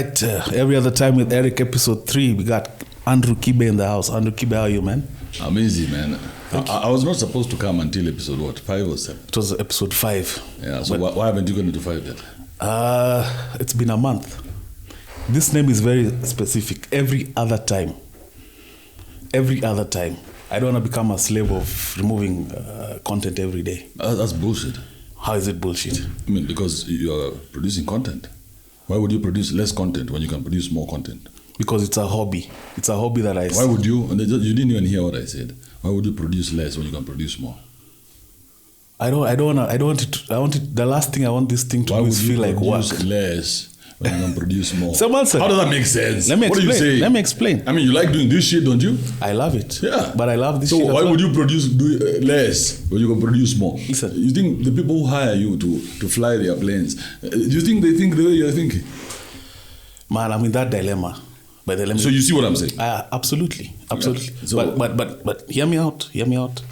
right, every other time with Eric, episode 3, we got Andrew Kibe in the house. Andrew Kibe, how are you, man? Amazing, man. I was not supposed to come until episode 5 or 7? It was episode 5. Yeah, so why haven't you gone to 5 then? It's been a month. This name is very specific. Every other time. I don't want to become a slave of removing content every day. That's bullshit. How is it bullshit? I mean, because you're producing content. Why would you produce less content when you can produce more content? Because it's a hobby. It's a hobby that I... Why would you? You didn't even hear what I said. Why would you produce less when you can produce more? I want it. The last thing I want this thing to do is feel like work. Why would you produce less when you can produce more? Someone said, how does that make sense? What do you say? Let me explain. I mean, you like doing this shit, don't you? I love it. Yeah. But I love this shit. So why would you produce less when you can produce more? Listen. You think the people who hire you to fly their planes, do you think they think the way you're thinking? Man, I'm in that dilemma. So you see what I'm saying? Absolutely. Yeah. So, but hear me out.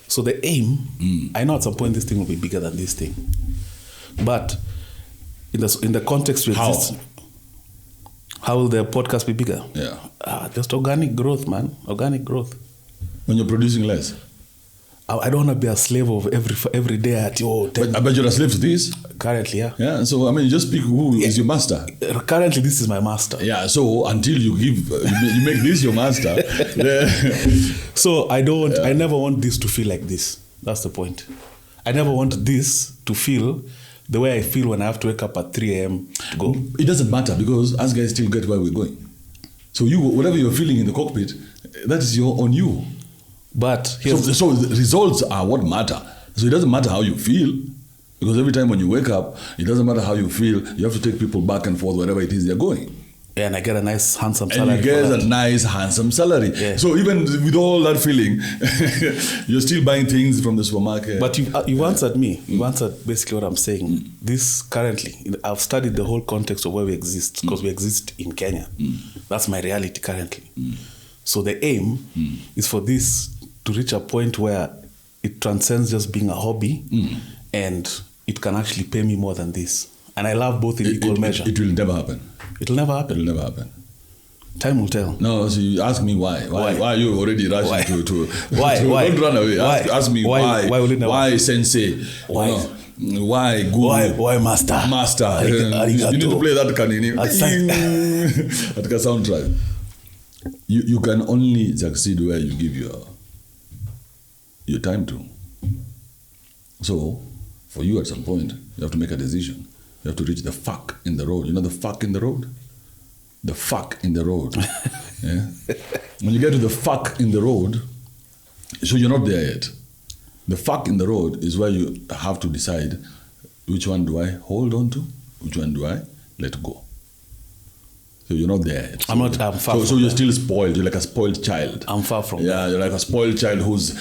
So the aim, I know at some point this thing will be bigger than this thing. But in the context we exist, how will the podcast be bigger? Yeah. Just organic growth, man. Organic growth. When you're producing less? I don't want to be a slave of every day at But I bet you're a slave to this. Currently, yeah. Yeah, so I mean, just pick who is your master. Currently, this is my master. Yeah, so until you make this your master. So I never want this to feel like this. That's the point. I never want this to feel the way I feel when I have to wake up at 3 a.m. to go. It doesn't matter because us guys still get where we're going. So whatever you're feeling in the cockpit, that is on you. But so the results are what matter. So it doesn't matter how you feel, because every time when you wake up, it doesn't matter how you feel. You have to take people back and forth wherever it is they're going. Yeah, and I get a nice handsome salary. And you get a nice handsome salary. Yeah. So even with all that feeling, you're still buying things from the supermarket. But you answered me. You answered basically what I'm saying. This currently, I've studied the whole context of where we exist, because we exist in Kenya. That's my reality currently. So the aim is for this to reach a point where it transcends just being a hobby, and it can actually pay me more than this. And I love both in equal measure. It will never happen. It'll never happen. It will never happen. Time will tell. No, so you ask me why. Why are you already rushing to why? Don't run away. Ask me why. Why will it never why sensei? Why? Why guru? Why master? Master. You need to play that kanini. That soundtrack. You can only succeed where you give your time to. So, for you at some point, you have to make a decision. You have to reach the fuck in the road. You know the fuck in the road? The fuck in the road. Yeah? When you get to the fuck in the road, so you're not there yet. The fuck in the road is where you have to decide which one do I hold on to, which one do I let go. So you're not there yet. I'm far from So you're still spoiled. You're like a spoiled child. I'm far from Yeah, you're like a spoiled child who's,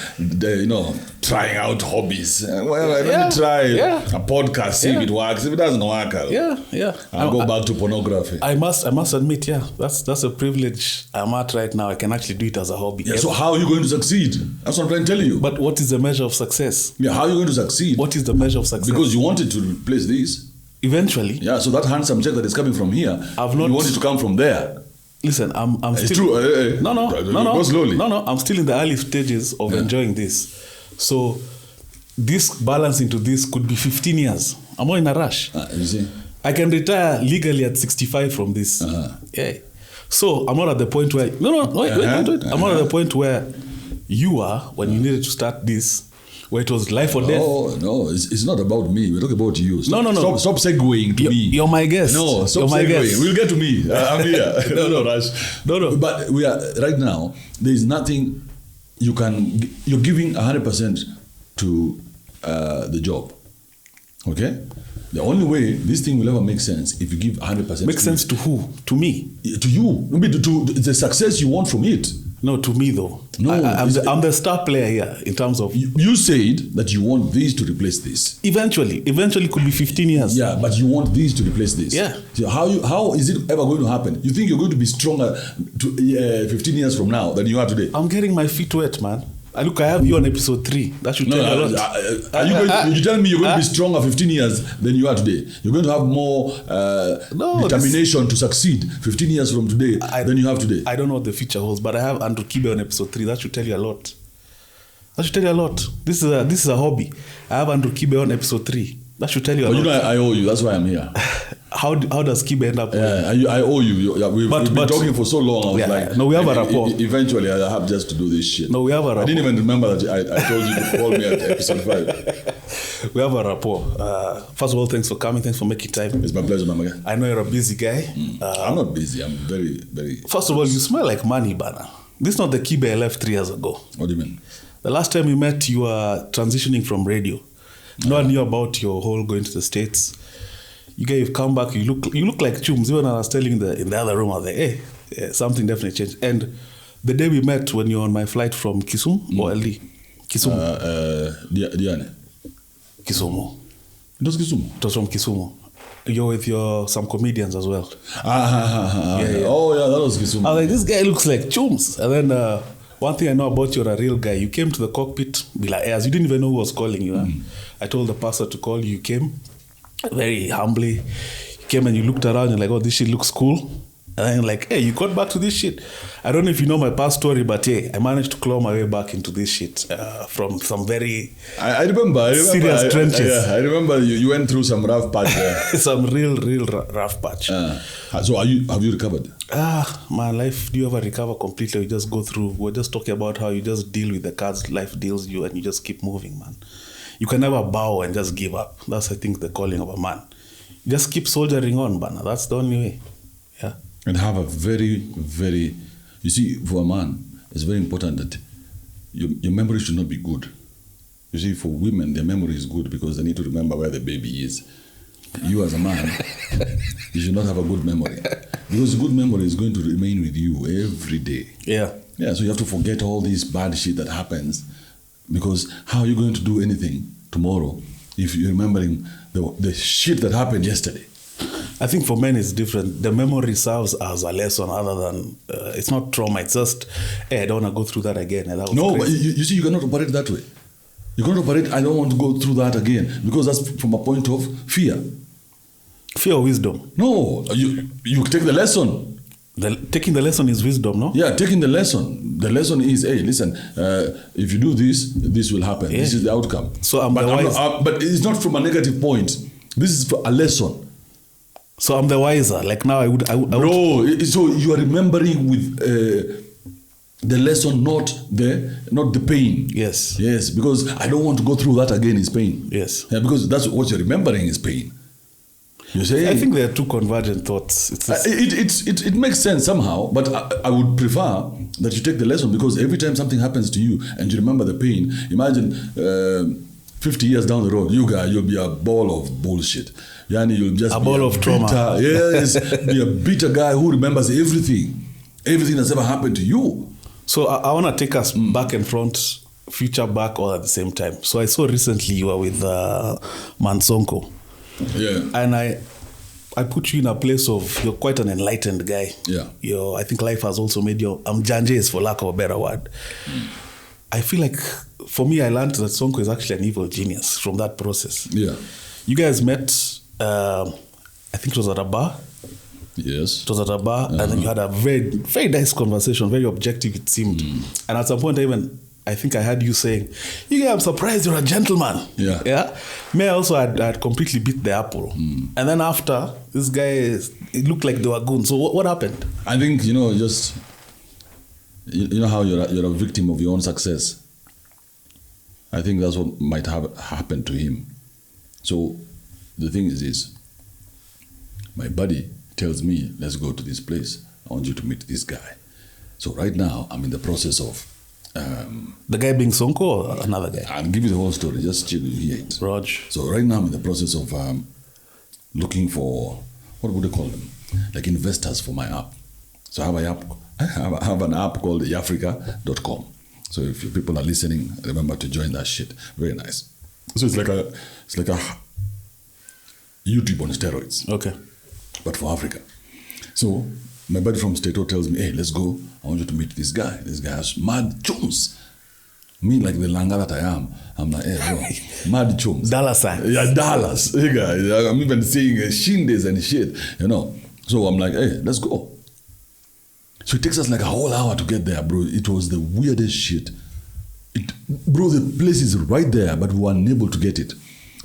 trying out hobbies. Let me try a podcast, see if it works. If it doesn't work, I'll go back to pornography. I must admit, that's a privilege I'm at right now. I can actually do it as a hobby. Yeah, so how are you going to succeed? That's what I'm trying to tell you. But what is the measure of success? Yeah, how are you going to succeed? What is the measure of success? Because you wanted to replace this. Eventually. Yeah, so that handsome check that is coming from here, you want it to come from there. Listen, I'm it's still... It's true. No. Go slowly. No, I'm still in the early stages of enjoying this. So this balance into this could be 15 years. I'm not in a rush. You see? I can retire legally at 65 from this. Yeah. So I'm not at the point where... Wait. I'm not at the point where you are when you needed to start this, where it was life or death. No, it's not about me. We're talking about you. No. Stop segueing to me. You're my guest. No, stop seguing. We'll get to me. I'm here. No, Rush. No. But we are right now. There is nothing you're giving 100% to the job. Okay. The only way this thing will ever make sense if you give 100%. Make sense to who? To me. To you. Maybe to the success you want from it. No, to me though. No, I'm the star player here in terms of... You said that you want this to replace this. Eventually could be 15 years. Yeah, but you want this to replace this. Yeah. So how is it ever going to happen? You think you're going to be stronger 15 years from now than you are today? I'm getting my feet wet, man. Look, I have you on episode 3. That should tell you a lot. You tell me you're going to be stronger 15 years than you are today. You're going to have more determination to succeed 15 years from today than you have today. I don't know what the future holds, but I have Andrew Kibe on episode 3. That should tell you a lot. This is a hobby. I have Andrew Kibe on episode 3. That should tell you a lot. You know, I owe you. That's why I'm here. How does Kibe end up? I owe you. We've been talking for so long. I was like, no, we have a rapport. Eventually, I have just to do this shit. No, we have a rapport. I didn't even remember that I told you to call me at episode 5. We have a rapport. First of all, thanks for coming. Thanks for making time. It's my pleasure, my man. I know you're a busy guy. I'm not busy. I'm very, very... First of all, you smell like money, Bana. This is not the Kibe I left 3 years ago. What do you mean? The last time we met, you were transitioning from radio. No one knew about your whole going to the States. You guys come back, you look like Chums. Even I was telling in the other room, I was like, hey, something definitely changed. And the day we met when you were on my flight from Kisumu or LD? Kisumu. Diane. Kisumu. It was Kisumu? It was from Kisumu. You're with some comedians as well. Yeah. Oh, yeah, that was Kisumu. I was like, this guy looks like Chums. And then one thing I know about you're a real guy. You came to the cockpit, be like, you didn't even know who was calling you. I told the pastor to call you. You came very humbly. You came and you looked around. You're like, oh, this shit looks cool. And then you're like, hey, you got back to this shit. I don't know if you know my past story, but hey, I managed to claw my way back into this shit from some very I remember serious trenches. I remember you went through some rough patch there. Some real rough patch. So have you recovered? My life, do you ever recover completely? You just go through, we're just talking about how you just deal with the cards life deals you and you just keep moving, man. You can never bow and just give up. That's, I think, the calling of a man. You just keep soldiering on, Bana. That's the only way. Yeah. And have a very, very... You see, for a man, it's very important that your memory should not be good. You see, for women, their memory is good because they need to remember where the baby is. You as a man, you should not have a good memory. Because good memory is going to remain with you every day. Yeah. Yeah, so you have to forget all this bad shit that happens. Because how are you going to do anything tomorrow if you're remembering the shit that happened yesterday? I think for men it's different. The memory serves as a lesson other than, it's not trauma. It's just, hey, I don't want to go through that again. That was no, crazy. But you see, you cannot operate that way. You cannot operate, I don't want to go through that again. Because that's from a point of fear. Fear or wisdom? No, you take the lesson. Taking the lesson is wisdom, no? Yeah, taking the lesson. The lesson is, hey, listen, if you do this, this will happen. Yeah. This is the outcome. So but it's not from a negative point. This is for a lesson. So I'm the wiser. Like now I would no, so you are remembering with the lesson, not the pain. Yes. Yes, because I don't want to go through that again is pain. Yes. Yeah, because that's what you're remembering is pain. You say, I think there are two convergent thoughts. It makes sense somehow, but I would prefer that you take the lesson because every time something happens to you and you remember the pain, imagine 50 years down the road, you'll be a ball of bullshit. Yani, you'll just a ball of bitter, trauma. Yes, be a bitter guy who remembers everything that's ever happened to you. So I want to take us back and front, future back all at the same time. So I saw recently you were with Mansonko. Yeah. And I put you in a place of, you're quite an enlightened guy. Yeah. I think life has also made you, Janjes for lack of a better word. I feel like, for me, I learned that Sonko is actually an evil genius from that process. Yeah. You guys met, I think it was at a bar. Yes. It was at a bar, and then you had a very, very nice conversation, very objective it seemed. And at some point, I think I heard you saying, I'm surprised you're a gentleman. Yeah. Yeah. Me also had completely beat the apple. And then after, this guy, it looked like they were goons. So what happened? I think, just, you know how you're a victim of your own success. I think that's what might have happened to him. So the thing is this, my buddy tells me, let's go to this place. I want you to meet this guy. So right now, I'm in the process of the guy being Sonko or another guy? I'll give you the whole story, just chill, you hear it. Raj. So right now I'm in the process of looking for, what would I call them? Like investors for my app. So I have an app called eafrica.com. So if you people are listening, remember to join that shit. Very nice. So it's like a YouTube on steroids. Okay. But for Africa. So my buddy from Stato tells me, hey, let's go. I want you to meet this guy. This guy has mad tunes. Me, like the langa that I am, I'm like, hey, bro, mad chums. Dallas. Yeah, Dallas. I'm even seeing shindies and shit, you know. So I'm like, hey, let's go. So it takes us like a whole hour to get there, bro. It was the weirdest shit. Bro, the place is right there, but we were unable to get it.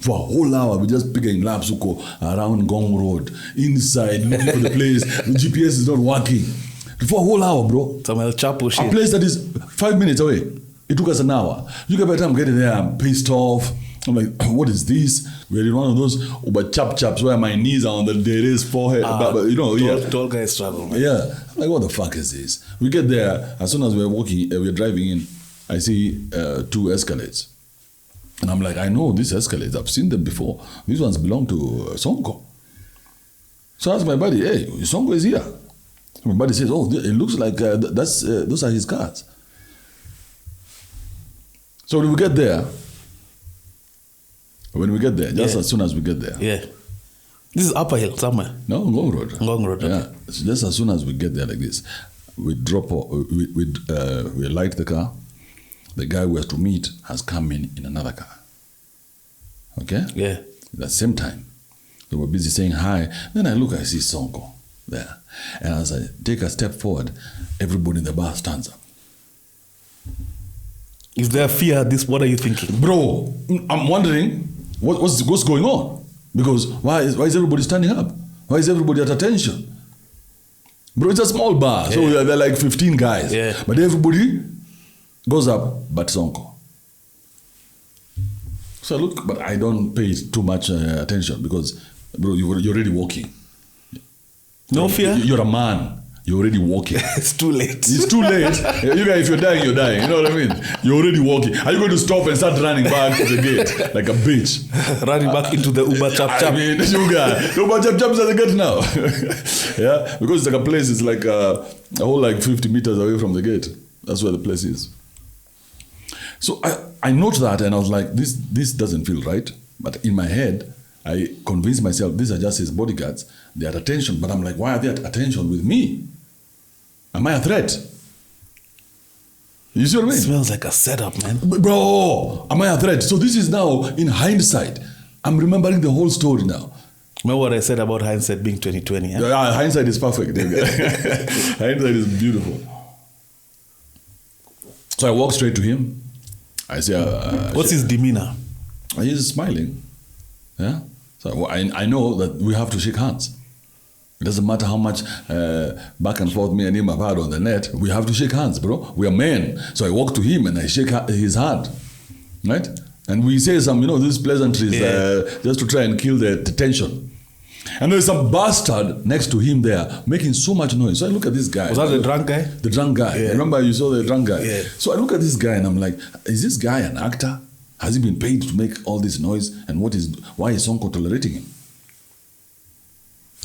For a whole hour, we just picking laps around Gong Road, inside, looking for the place. The GPS is not working. For a whole hour, bro. Some El Chapo shit. A place that is 5 minutes away. It took us an hour. You get by the time getting there, I'm pissed off. I'm like, what is this? We're in one of those Uber chaps where my knees are on the dere's forehead. You know, tall guy struggle, man. Yeah. I'm like, what the fuck is this? We get there, as soon as we're walking, we're driving in, I see 2 Escalades. And I'm like, I know these Escalades. I've seen them before. These ones belong to Sonko. So I ask my buddy, hey, Sonko is here. My buddy says, oh, it looks like those are his cars. So when we get there, just as soon as we get there. Yeah. This is Upper Hill somewhere. No, Ngong Road. Ngong Road, okay. Yeah. So just as soon as we get there like this, we light the car. The guy we were to meet has come in another car. Okay? Yeah. At the same time, they were busy saying hi. Then I look, I see Sonko there. And as I take a step forward, everybody in the bar stands up. Is there fear? What are you thinking? Bro, I'm wondering what's going on? Because why is everybody standing up? Why is everybody at attention? Bro, it's a small bar, so there are like 15 guys. Yeah. But everybody goes up, but Sonko. So I look, but I don't pay too much attention because, bro, you're already walking. No fear? You're a man. You're already walking. It's too late. It's too late. You guys, if you're dying, you're dying. You know what I mean? You're already walking. Are you going to stop and start running back to the gate like a bitch? Running back into the Uber chap. I mean, you guys, the Uber chap is at the gate now. Yeah, because it's like a place. It's like a whole like 50 meters away from the gate. That's where the place is. So I note that and I was like, this doesn't feel right. But in my head, I convinced myself these are just his bodyguards. They're at attention. But I'm like, why are they at attention with me? Am I a threat? You see what I mean? It smells like a setup, man. Bro, am I a threat? So this is now in hindsight. I'm remembering the whole story now. Remember what I said about hindsight being 2020? Eh? Yeah, hindsight is perfect. Hindsight is beautiful. So I walk straight to him. I say, what's his demeanor? He's smiling. Yeah. So I know that we have to shake hands. It doesn't matter how much back and forth me and him have had on the net. We have to shake hands, bro. We are men. So I walk to him and I shake his hand. Right? And we say some, these pleasantries just to try and kill the tension. And there's some bastard next to him there making so much noise. So I look at this guy. Was that the drunk guy? The drunk guy. Yeah. Remember you saw the drunk guy? Yeah. So I look at this guy and I'm like, is this guy an actor? Has he been paid to make all this noise? And why is Sonko tolerating him?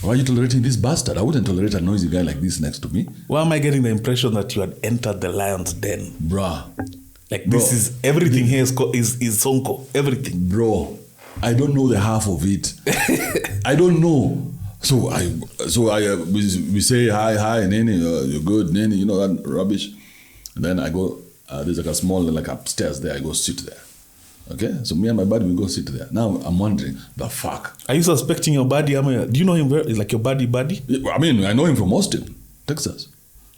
Why are you tolerating this bastard? I wouldn't tolerate a noisy guy like this next to me. Why am I getting the impression that you had entered the lion's den? Bruh. Like this is, everything here is Sonko. Everything. Bro, I don't know the half of it. I don't know. So we say hi, Nene, you're good, Nene, that rubbish. And then I go, there's like a small, like upstairs there, I go sit there. Okay, so me and my buddy, we go sit there. Now I'm wondering, the fuck. Are you suspecting your buddy? Do you know him very? Is like your buddy? I mean, I know him from Austin, Texas.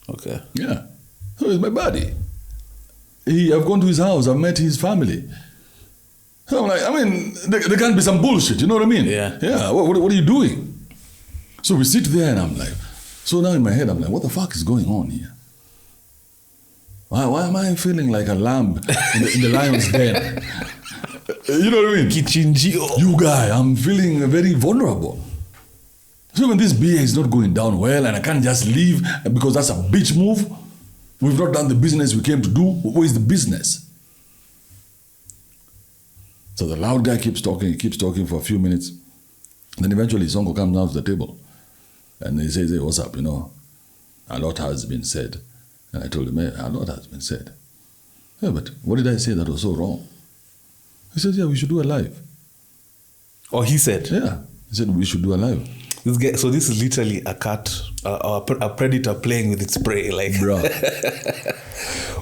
Okay. Yeah. So he's my buddy. I've gone to his house, I've met his family. So I'm like, there can't be some bullshit, you know what I mean? Yeah. Yeah, what are you doing? So we sit there and I'm like, so now in my head, I'm like, what the fuck is going on here? Why am I feeling like a lamb in the lion's den? You know what I mean? Kichinjio. You guy, I'm feeling very vulnerable. So when this beer is not going down well and I can't just leave because that's a bitch move, we've not done the business we came to do. Where is the business? So the loud guy keeps talking for a few minutes. Then eventually Sonko comes down to the table and he says, hey, what's up? A lot has been said. And I told him, hey, a lot has been said. Yeah, but what did I say that was so wrong? He said, yeah, we should do a live. Oh, he said? Yeah. He said, we should do a live. So this is literally a cat, a predator playing with its prey. Like, bro.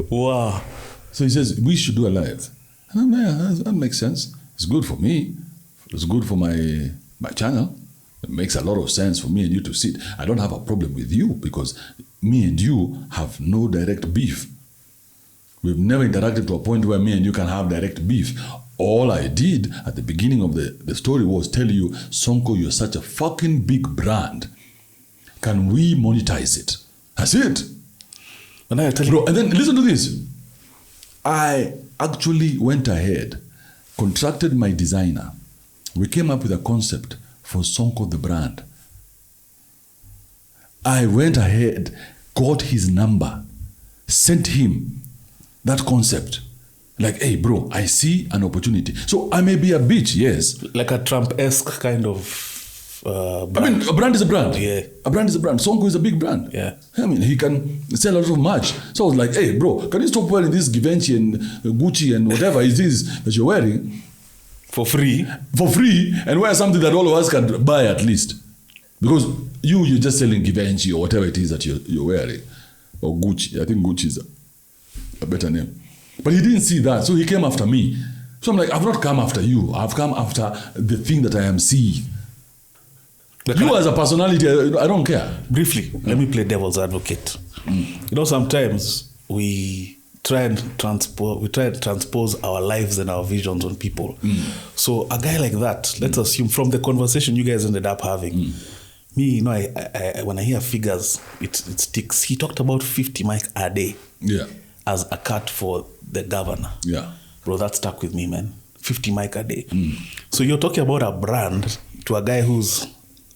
Wow. So he says, we should do a live. And I'm like, yeah, that makes sense. It's good for me. It's good for my channel. It makes a lot of sense for me and you to sit. I don't have a problem with you because me and you have no direct beef. We've never interacted to a point where me and you can have direct beef. All I did at the beginning of the story was tell you, Sonko, you're such a fucking big brand. Can we monetize it? That's it. And I tell Bro, and then listen to this. I actually went ahead, contracted my designer. We came up with a concept for Sonko the brand. I went ahead, got his number, sent him that concept. Like, hey, bro, I see an opportunity. So I may be a bitch, yes. Like a Trump-esque kind of brand. I mean, a brand is a brand. Yeah. A brand is a brand. Sonko is a big brand. Yeah. I mean, he can sell a lot of merch. So I was like, hey, bro, can you stop wearing this Givenchy and Gucci and whatever it is that you're wearing? For free. For free, and wear something that all of us can buy at least. Because you're just selling Givenchy or whatever it is that you're wearing. Or Gucci. I think Gucci is a better name. But he didn't see that, so he came after me. So I'm like, I've not come after you. I've come after the thing that I am seeing. You as a personality, I don't care. Briefly, let me play devil's advocate. You know, sometimes we try and transpose our lives and our visions on people. So a guy like that, let's assume from the conversation you guys ended up having, me, you know, I when I hear figures, it sticks. He talked about 50 mic a day. Yeah. As a cut for the governor. Yeah. Bro, that stuck with me, man. 50 mic a day. So you're talking about a brand to a guy who's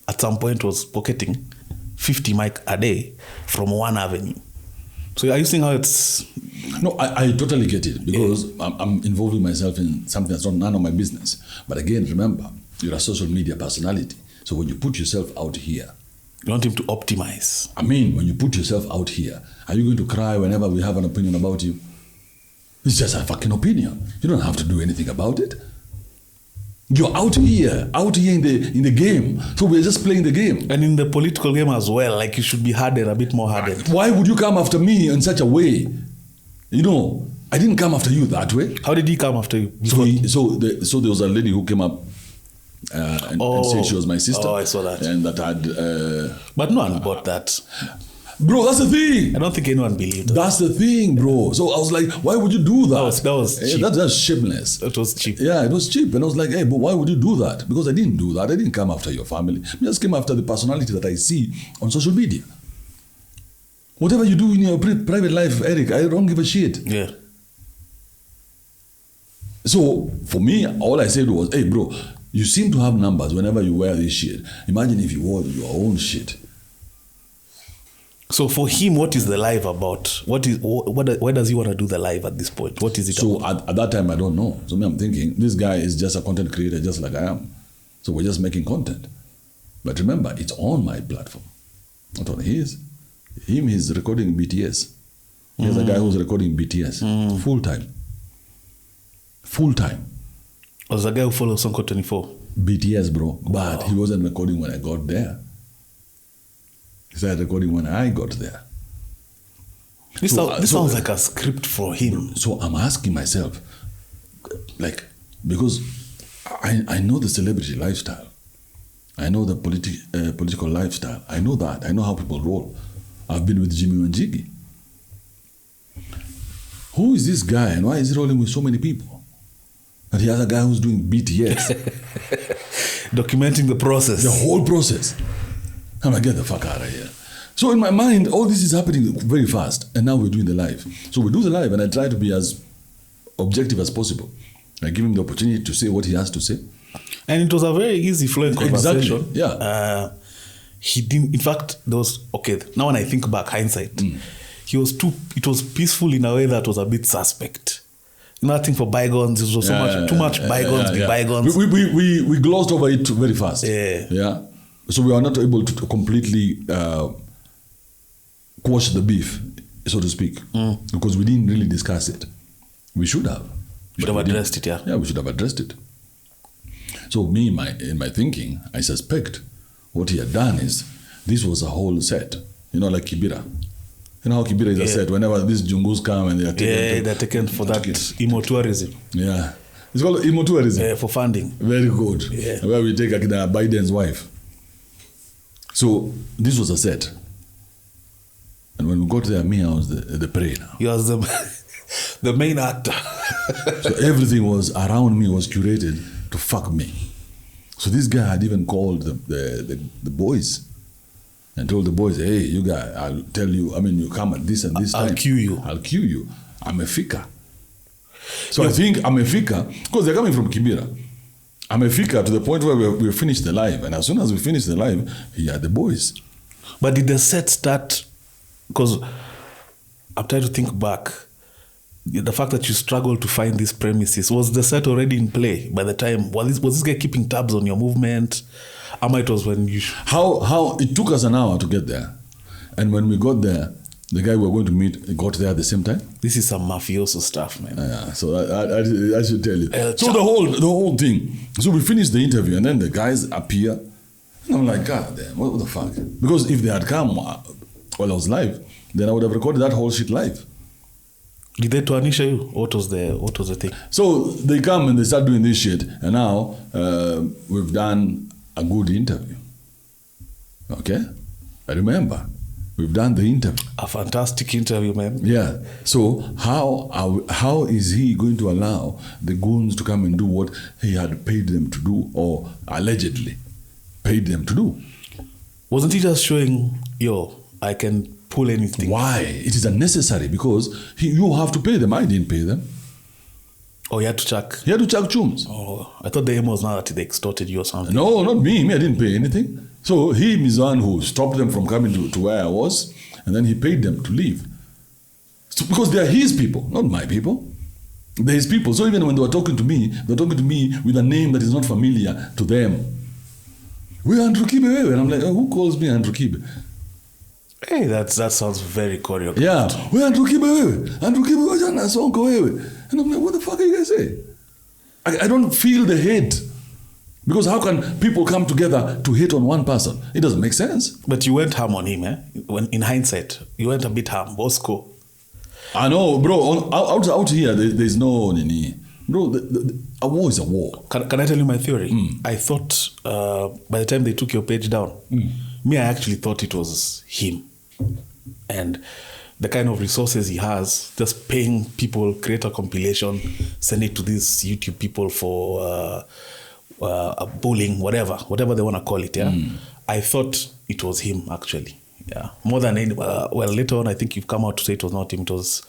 at some point was pocketing 50 mic a day from one avenue. So are you seeing how it's... No, I totally get it because I'm involving myself in something that's none of my business. But again, remember, you're a social media personality. So when you put yourself out here, you want him to optimize. I mean, when you put yourself out here, are you going to cry whenever we have an opinion about you? It's just a fucking opinion. You don't have to do anything about it. You're out here in the game. So we're just playing the game. And in the political game as well, like you should be hardened, a bit more hardened. Why would you come after me in such a way? You know, I didn't come after you that way. How did he come after you? So there was a lady who came up and said she was my sister. Oh, I saw that. And that had... but no one bought that. Bro, that's the thing. I don't think anyone believed that. That's the thing, bro. So I was like, why would you do that? That was cheap. That's shameless. It was cheap. Yeah, it was cheap. And I was like, hey, but why would you do that? Because I didn't do that. I didn't come after your family. I just came after the personality that I see on social media. Whatever you do in your private life, Eric, I don't give a shit. Yeah. So for me, all I said was, hey, bro, you seem to have numbers whenever you wear this shit. Imagine if you wore your own shit. So for him, what is the live about? Why does he want to do the live at this point? What is it so about? At that time, I don't know. So me, I'm thinking, this guy is just a content creator just like I am. So we're just making content. But remember, it's on my platform. Not on his. He's recording BTS. Here's a guy who's recording BTS. Full time. Full time. Was the guy who follows Sonko 24? BTS, bro. But he wasn't recording when I got there. He started recording when I got there. This sounds like a script for him. So I'm asking myself, like, because I know the celebrity lifestyle. I know the political lifestyle. I know that. I know how people roll. I've been with Jimmy Wanjigi. Who is this guy and why is he rolling with so many people? And he has a guy who's doing BTS. Documenting the process. The whole process. I'm like, get the fuck out of here. So in my mind, all this is happening very fast. And now we're doing the live. So we do the live and I try to be as objective as possible. I give him the opportunity to say what he has to say. And it was a very easy flowing conversation. Exactly. Yeah. He didn't, in fact, there was, okay, now when I think back, hindsight, it was peaceful in a way that was a bit suspect. Nothing for bygones. It was too much bygones be bygones. We glossed over it very fast. Yeah. So we are not able to completely quash the beef, so to speak, because we didn't really discuss it. We should have. Should have addressed it, yeah. Yeah, we should have addressed it. So me, in my thinking, I suspect what he had done is, this was a whole set, like Kibira. You know how Kibe is a set whenever these jungus come and they are taken. Yeah, they're taken for that EOTWE. Yeah. It's called EOTWE. For funding. Very good. Yeah. Where we take Biden's wife. So this was a set. And when we got there, me, I was the prey now. You was the main actor. So everything was around me was curated to fuck me. So this guy had even called the boys and told the boys, hey, you guys, I'll tell you, you come at this and this time. I'll cue you. I'm a fika. So I think I'm a fika, because they're coming from Kibera. I'm a fika to the point where we finished the live. And as soon as we finished the live, he had the boys. But did the set start? Because I'm trying to think back. The fact that you struggled to find these premises, was the set already in play by the time? Was this guy keeping tabs on your movement? It was when you... How it took us an hour to get there. And when we got there, the guy we were going to meet got there at the same time. This is some mafioso stuff, man. Yeah, so I should tell you. So the whole thing. So we finished the interview and then the guys appear. And I'm like, God damn, what the fuck? Because if they had come while I was live, then I would have recorded that whole shit live. Did they tarnish you? What was the thing? So they come and they start doing this shit. And now we've done a good interview. Okay? I remember. We've done the interview. A fantastic interview, man. Yeah. So how is he going to allow the goons to come and do what he had paid them to do, or allegedly paid them to do? Wasn't he just showing, I can pull anything? Why? It is unnecessary because you have to pay them. I didn't pay them. Oh, you had to chuck? He had to chuck chums. Oh, I thought the aim was not that they extorted you or something. No, not me. I didn't pay anything. So he is the one who stopped them from coming to where I was, and then he paid them to leave. So, because they are his people, not my people. They're his people. So even when they were talking to me, they're talking to me with a name that is not familiar to them. We're Andrew Kibe. And I'm like, who calls me Andrew Kibe? Hey, that sounds very choreographed. Yeah, we're Andrew Kibe. Andrew Kibe. And I'm like, what the fuck are you guys saying? I don't feel the hate. Because how can people come together to hate on one person? It doesn't make sense. But you went ham on him, eh? When in hindsight, you went a bit ham. Bosco. I know, bro. Out here, there's no nini. Bro, a war is a war. Can I tell you my theory? I thought by the time they took your page down, I actually thought it was him. And the kind of resources he has, just paying people, create a compilation, send it to these YouTube people for bullying, whatever they want to call it. Yeah, I thought it was him actually. Yeah, more than any. Well, later on, I think you've come out to say it was not him. It was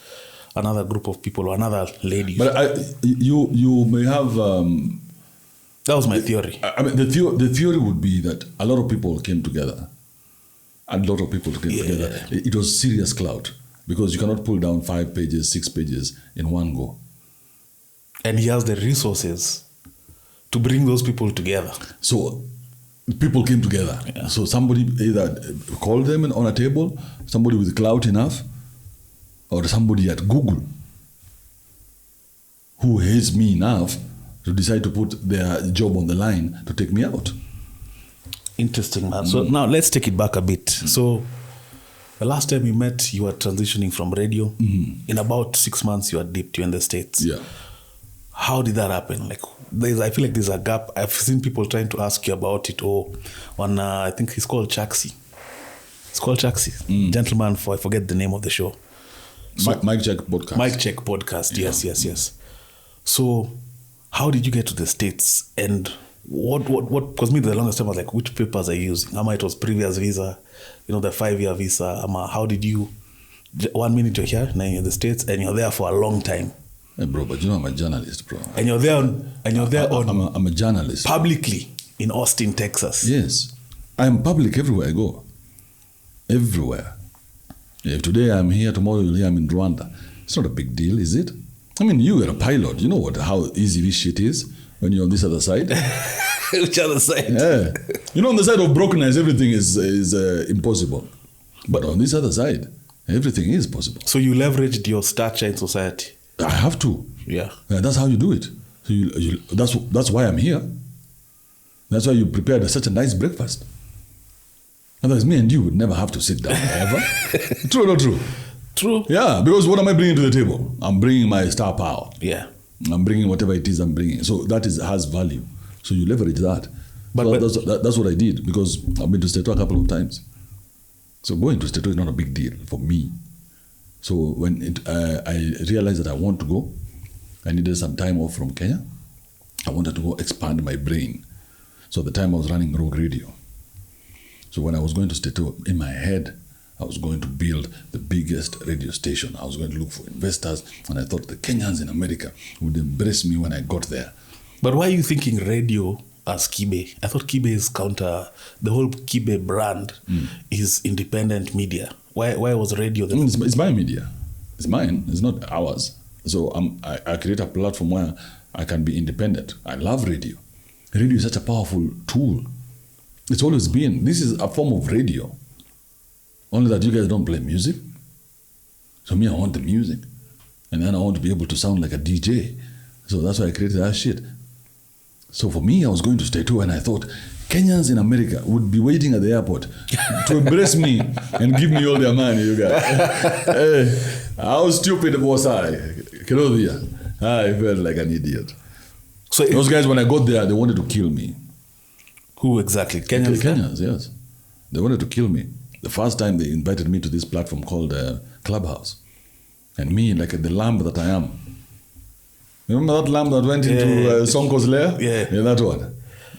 another group of people or another lady. But you may have. That was my theory. The theory would be that a lot of people came together. Together. It was serious clout because you cannot pull down 5 pages, 6 pages in one go. And he has the resources to bring those people together. So people came together. Yeah. So somebody either called them on a table, somebody with clout enough, or somebody at Google who hates me enough to decide to put their job on the line to take me out. Interesting, man. So now let's take it back a bit. So the last time we met, you were transitioning from radio. In about 6 months, you were in the States. Yeah. How did that happen? Like, I feel like there's a gap. I've seen people trying to ask you about it. I think he's called Chaxi. It's called Chaxi. Gentleman, I forget the name of the show. So, Mike Check Podcast. Mike Check Podcast. Yeah. Yes. So, how did you get to the States? And what? Because me, the longest time I was like, which papers are you using? It was previous visa, the 5-year visa. How did you? 1 minute you're here, now you're in the States, and you're there for a long time. Hey, bro, but I'm a journalist, bro. And you're there I'm a journalist. Publicly in Austin, Texas. Yes. I'm public everywhere I go. Everywhere. If today I'm here, tomorrow you'll hear I'm in Rwanda. It's not a big deal, is it? You are a pilot. You know how easy this shit is when you're on this other side. Which other side? Yeah. On the side of brokenness, everything is impossible. But on this other side, everything is possible. So you leveraged your stature in society? I have to. Yeah. That's how you do it. So that's why I'm here. That's why you prepared such a nice breakfast. Otherwise, me and you would never have to sit down, ever. True or not true? True. Yeah, because what am I bringing to the table? I'm bringing my star power. Yeah. I'm bringing whatever it is I'm bringing. So that has value. So you leverage that. But that's what I did, because I've been to Stato a couple of times. So going to Stato is not a big deal for me. So when I realized that I want to go, I needed some time off from Kenya. I wanted to go expand my brain. So at the time I was running Rogue Radio. So when I was going to Stato, in my head, I was going to build the biggest radio station. I was going to look for investors, and I thought the Kenyans in America would embrace me when I got there. But why are you thinking radio as Kibe? I thought Kibe is counter, the whole Kibe brand is independent media. Why was radio the... It's my media. It's mine. It's not ours. So I create a platform where I can be independent. I love radio. Radio is such a powerful tool. It's always been. This is a form of radio. Only that you guys don't play music. So me, I want the music. And then I want to be able to sound like a DJ. So that's why I created that shit. So for me, I was going to Stato, and I thought Kenyans in America would be waiting at the airport to embrace me and give me all their money, you guys. Hey, how stupid was I? I felt like an idiot. So those guys, when I got there, they wanted to kill me. Who exactly? Kenyans? Kenyans, yes. They wanted to kill me. The first time they invited me to this platform called Clubhouse. And me, like the lamb that I am. Remember that lamb that went into Sonko's lair? Yeah, that one.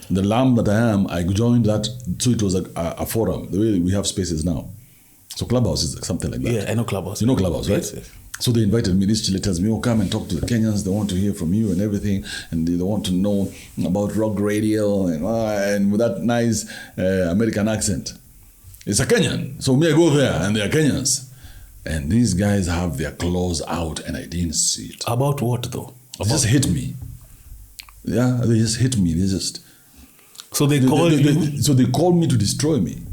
The lamb that I am, I joined that. So it was a forum, the way we have spaces now. So Clubhouse is something like that. Yeah, I know Clubhouse. You know Clubhouse, right? Yes. So they invited me. This chile tells me, oh, come and talk to the Kenyans. They want to hear from you and everything. And they want to know about rock radio and with that nice American accent. It's a Kenyan. So me, I go there and they are Kenyans. And these guys have their claws out and I didn't see it. About what though? They just hit me. Yeah, they just hit me. They just... So they called you? So they called me to destroy me.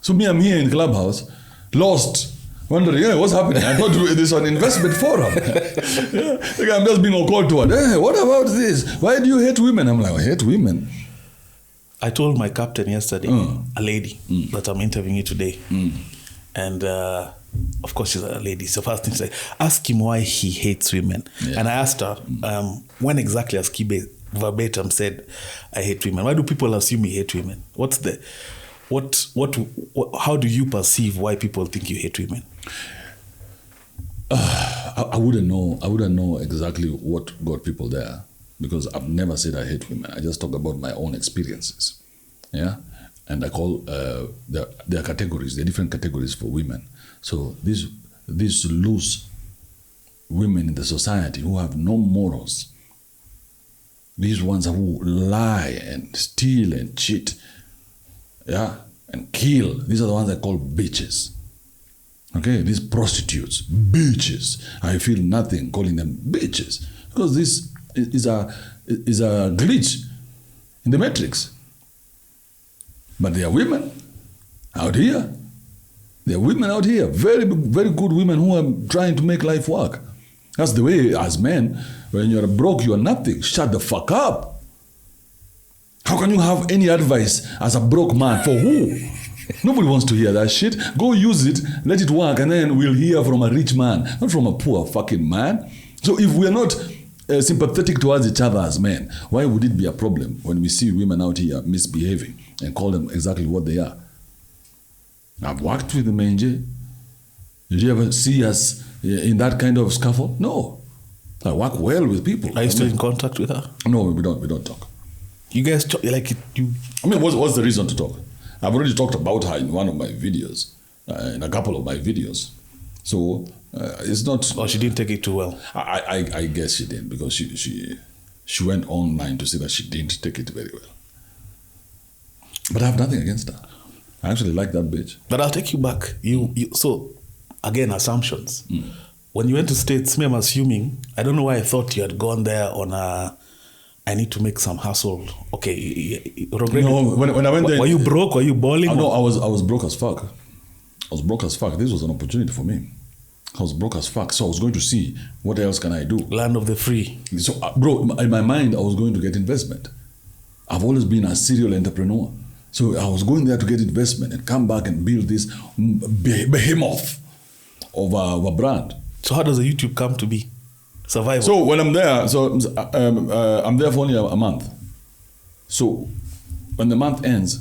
So me, I'm here in Clubhouse, lost, wondering, hey, what's happening? I thought this was an investment forum. Yeah, I'm just being called toward, hey, what about this? Why do you hate women? I'm like, I hate women. I told my captain yesterday, a lady that I'm interviewing today, and of course she's a lady. So first thing she said, ask him why he hates women. Yeah. And I asked her, when exactly has Kibe verbatim said, I hate women? Why do people assume you hate women? How do you perceive why people think you hate women? I wouldn't know. I wouldn't know exactly what got people there, because I've never said I hate women. I just talk about my own experiences. Yeah. And I call there are categories, there are different categories for women. So these loose women in the society who have no morals, these ones who lie and steal and cheat, yeah, and kill, these are the ones I call bitches. Okay, these prostitutes, bitches. I feel nothing calling them bitches, because this is a glitch in the matrix. But there are women out here. There are women out here, very, very good women who are trying to make life work. That's the way, as men, when you're broke, you are nothing. Shut the fuck up. How can you have any advice as a broke man? For who? Nobody wants to hear that shit. Go use it, let it work, and then we'll hear from a rich man, not from a poor fucking man. So if we're not sympathetic towards each other as men, why would it be a problem when we see women out here misbehaving and call them exactly what they are? I've worked with the Menje. Did you ever see us in that kind of scuffle? No. I work well with people. Are you still in contact with her? No, we don't talk. You guys talk, like you... I mean, what's the reason to talk? I've already talked about her in one of my videos, in a couple of my videos. So it's not... Oh, she didn't take it too well. I guess she didn't, because she went online to say that she didn't take it very well. But I have nothing against her. I actually like that bitch. But I'll take you back. So, again, assumptions. When you went to States, me, I'm assuming, I don't know why I thought you had gone there on a... I need to make some hustle. Okay. No, when I went there... Were you broke? Were you balling? No, I was broke as fuck. I was broke as fuck. This was an opportunity for me. I was broke as fuck. So I was going to see, what else can I do? Land of the free. So, bro, in my mind, I was going to get investment. I've always been a serial entrepreneur. So I was going there to get investment and come back and build this behemoth of a brand. So how does a YouTube come to be? Survival. So when I'm there, I'm there for only a month. So when the month ends,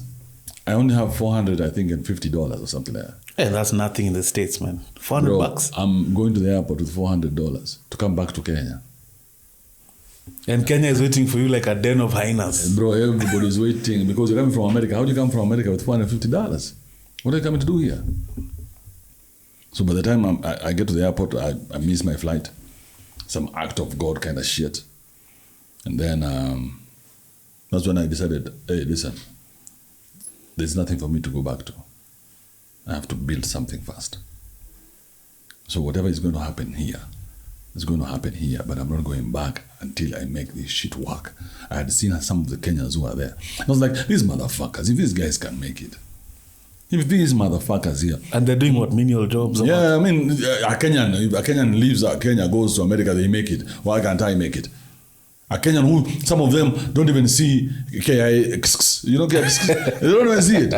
I only have $450 or something like that. Hey, that's nothing in the States, man. $400. I'm going to the airport with $400 to come back to Kenya. And Kenya is waiting for you like a den of hyenas. Bro, everybody's waiting because you're coming from America. How do you come from America with $450? What are you coming to do here? So by the time I get to the airport, I miss my flight. Some act of God kind of shit. And then that's when I decided, hey, listen, there's nothing for me to go back to. I have to build something first. So whatever is going to happen here, it's going to happen here, but I'm not going back until I make this shit work. I had seen some of the Kenyans who are there. I was like, these motherfuckers, if these guys can make it, if these motherfuckers here. And they're doing what, menial jobs? Yeah, I mean, a Kenyan leaves Kenya, goes to America, they make it. Why can't I make it? A Kenyan who, some of them don't even see KIX. You know KIX? They don't even see it.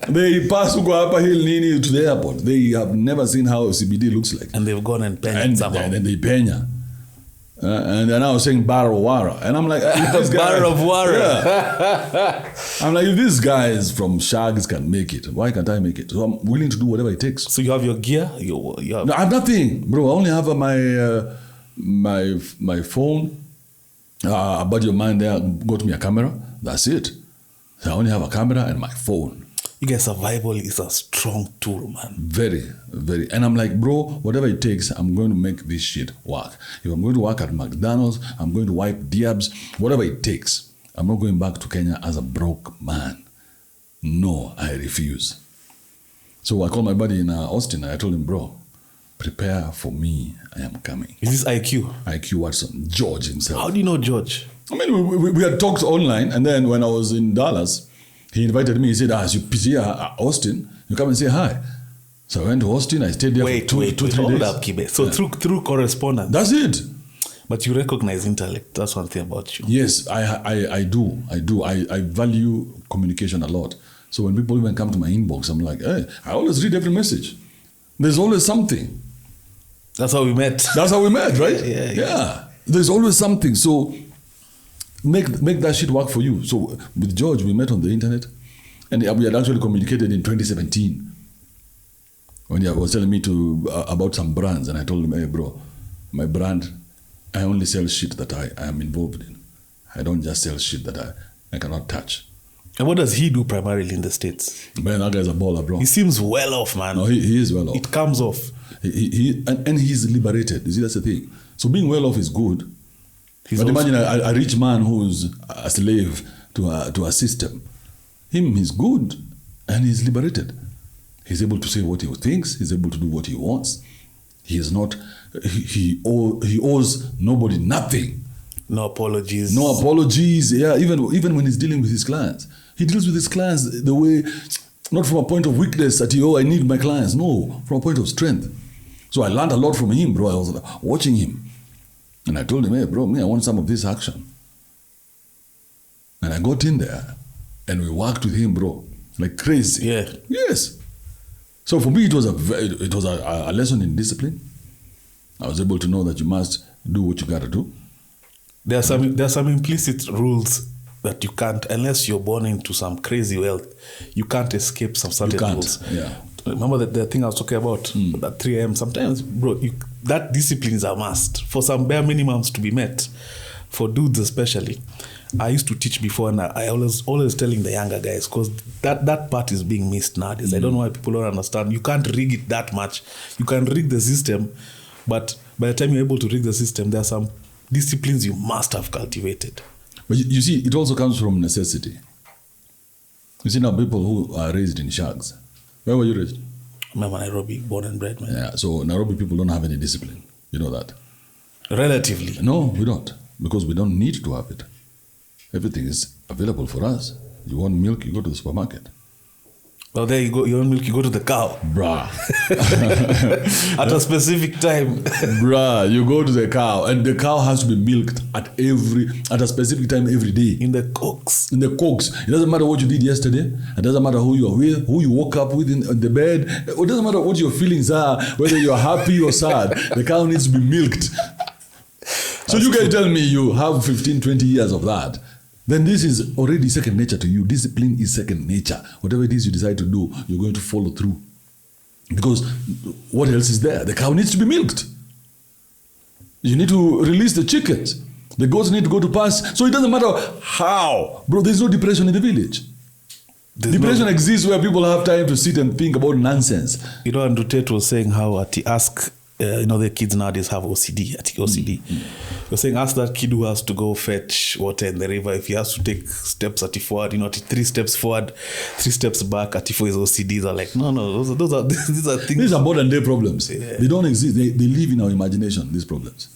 They pass to go up a hill to the airport. They have never seen how CBD looks like. And they've gone and peña somehow. And they peña. And they're now saying barrel of water. And I'm like, barrel of water. Yeah. I'm like, if these guys from Shags can make it, why can't I make it? So I'm willing to do whatever it takes. So you have your gear? You have... No, I have nothing, bro. I only have my phone. A buddy of mine there got me a camera. That's it. So I only have a camera and my phone. You guys, survival is a strong tool, man. Very, very. And I'm like, bro, whatever it takes, I'm going to make this shit work. If I'm going to work at McDonald's, I'm going to wipe Diabs, whatever it takes. I'm not going back to Kenya as a broke man. No, I refuse. So I called my buddy in Austin and I told him, bro, prepare for me. I am coming. Is this IQ? IQ Watson, George himself. How do you know George? I mean, we had talked online, and then when I was in Dallas, he invited me. He said, as you see Austin, you come and say hi. So I went to Austin. I stayed there for two, 3 days. Hold up, Kibe. So through correspondence. That's it. But you recognize intellect. That's one thing about you. Yes, I do. I value communication a lot. So when people even come to my inbox, I'm like, hey, I always read every message. There's always something. That's how we met. That's how we met, right? Yeah. There's always something. So make that shit work for you. So with George, we met on the internet, and we had actually communicated in 2017 when he was telling me about some brands, and I told him, hey, bro, my brand, I only sell shit that I am involved in. I don't just sell shit that I cannot touch. And what does he do primarily in the States? Man, that guy's a baller, bro. He seems well off, man. No, he is well off. It comes off. And he's liberated. You see, that's the thing. So being well off is good. But imagine a rich man who's a slave to a system. He's good and he's liberated. He's able to say what he thinks. He's able to do what he wants. He is not. He owes nobody nothing. No apologies. No apologies. Yeah, even when he's dealing with his clients, he deals with his clients the way, not from a point of weakness that I need my clients. No, from a point of strength. So I learned a lot from him, bro. I was watching him. And I told him, hey, bro, I want some of this action. And I got in there and we worked with him, bro, like crazy. Yeah. Yes. So for me, it was a lesson in discipline. I was able to know that you must do what you got to do. There are some implicit rules that you can't, unless you're born into some crazy wealth, you can't escape some certain rules. Yeah. Remember the thing I was talking about at 3 a.m. Sometimes, bro, that discipline is a must for some bare minimums to be met. For dudes especially, I used to teach before, and I always telling the younger guys, because that part is being missed nowadays. I don't know why people don't understand. You can't rig it that much. You can rig the system, but by the time you're able to rig the system, there are some disciplines you must have cultivated. But you see, it also comes from necessity. You see now people who are raised in shags. Where were you raised? I'm Nairobi, born and bred, man. Yeah, so Nairobi people don't have any discipline. You know that? Relatively. No, we don't. Because we don't need to have it. Everything is available for us. You want milk, you go to the supermarket. Oh, there you go. You want milk, you go to the cow. Bruh. At a specific time. Bruh, you go to the cow, and the cow has to be milked at a specific time every day. In the cooks. In the cooks. It doesn't matter what you did yesterday. It doesn't matter who you are with, who you woke up with in the bed. It doesn't matter what your feelings are, whether you're happy or sad. The cow needs to be milked. So you can tell me you have 15, 20 years of that. Then this is already second nature to you. Discipline is second nature. Whatever it is you decide to do, you're going to follow through. Because what else is there? The cow needs to be milked. You need to release the chickens. The goats need to go to pasture. So it doesn't matter how. Bro, there's no depression in the village. Depression exists where people have time to sit and think about nonsense. You know, Andrew Tate was saying how at the ask, the kids nowadays have OCD. I think OCD. You're saying, ask that kid who has to go fetch water in the river if he has to take steps at forward, 3 steps forward, 3 steps back. At his OCDs are like, no, those are these are things. These are modern day problems. Yeah. They don't exist. They live in our imagination. These problems.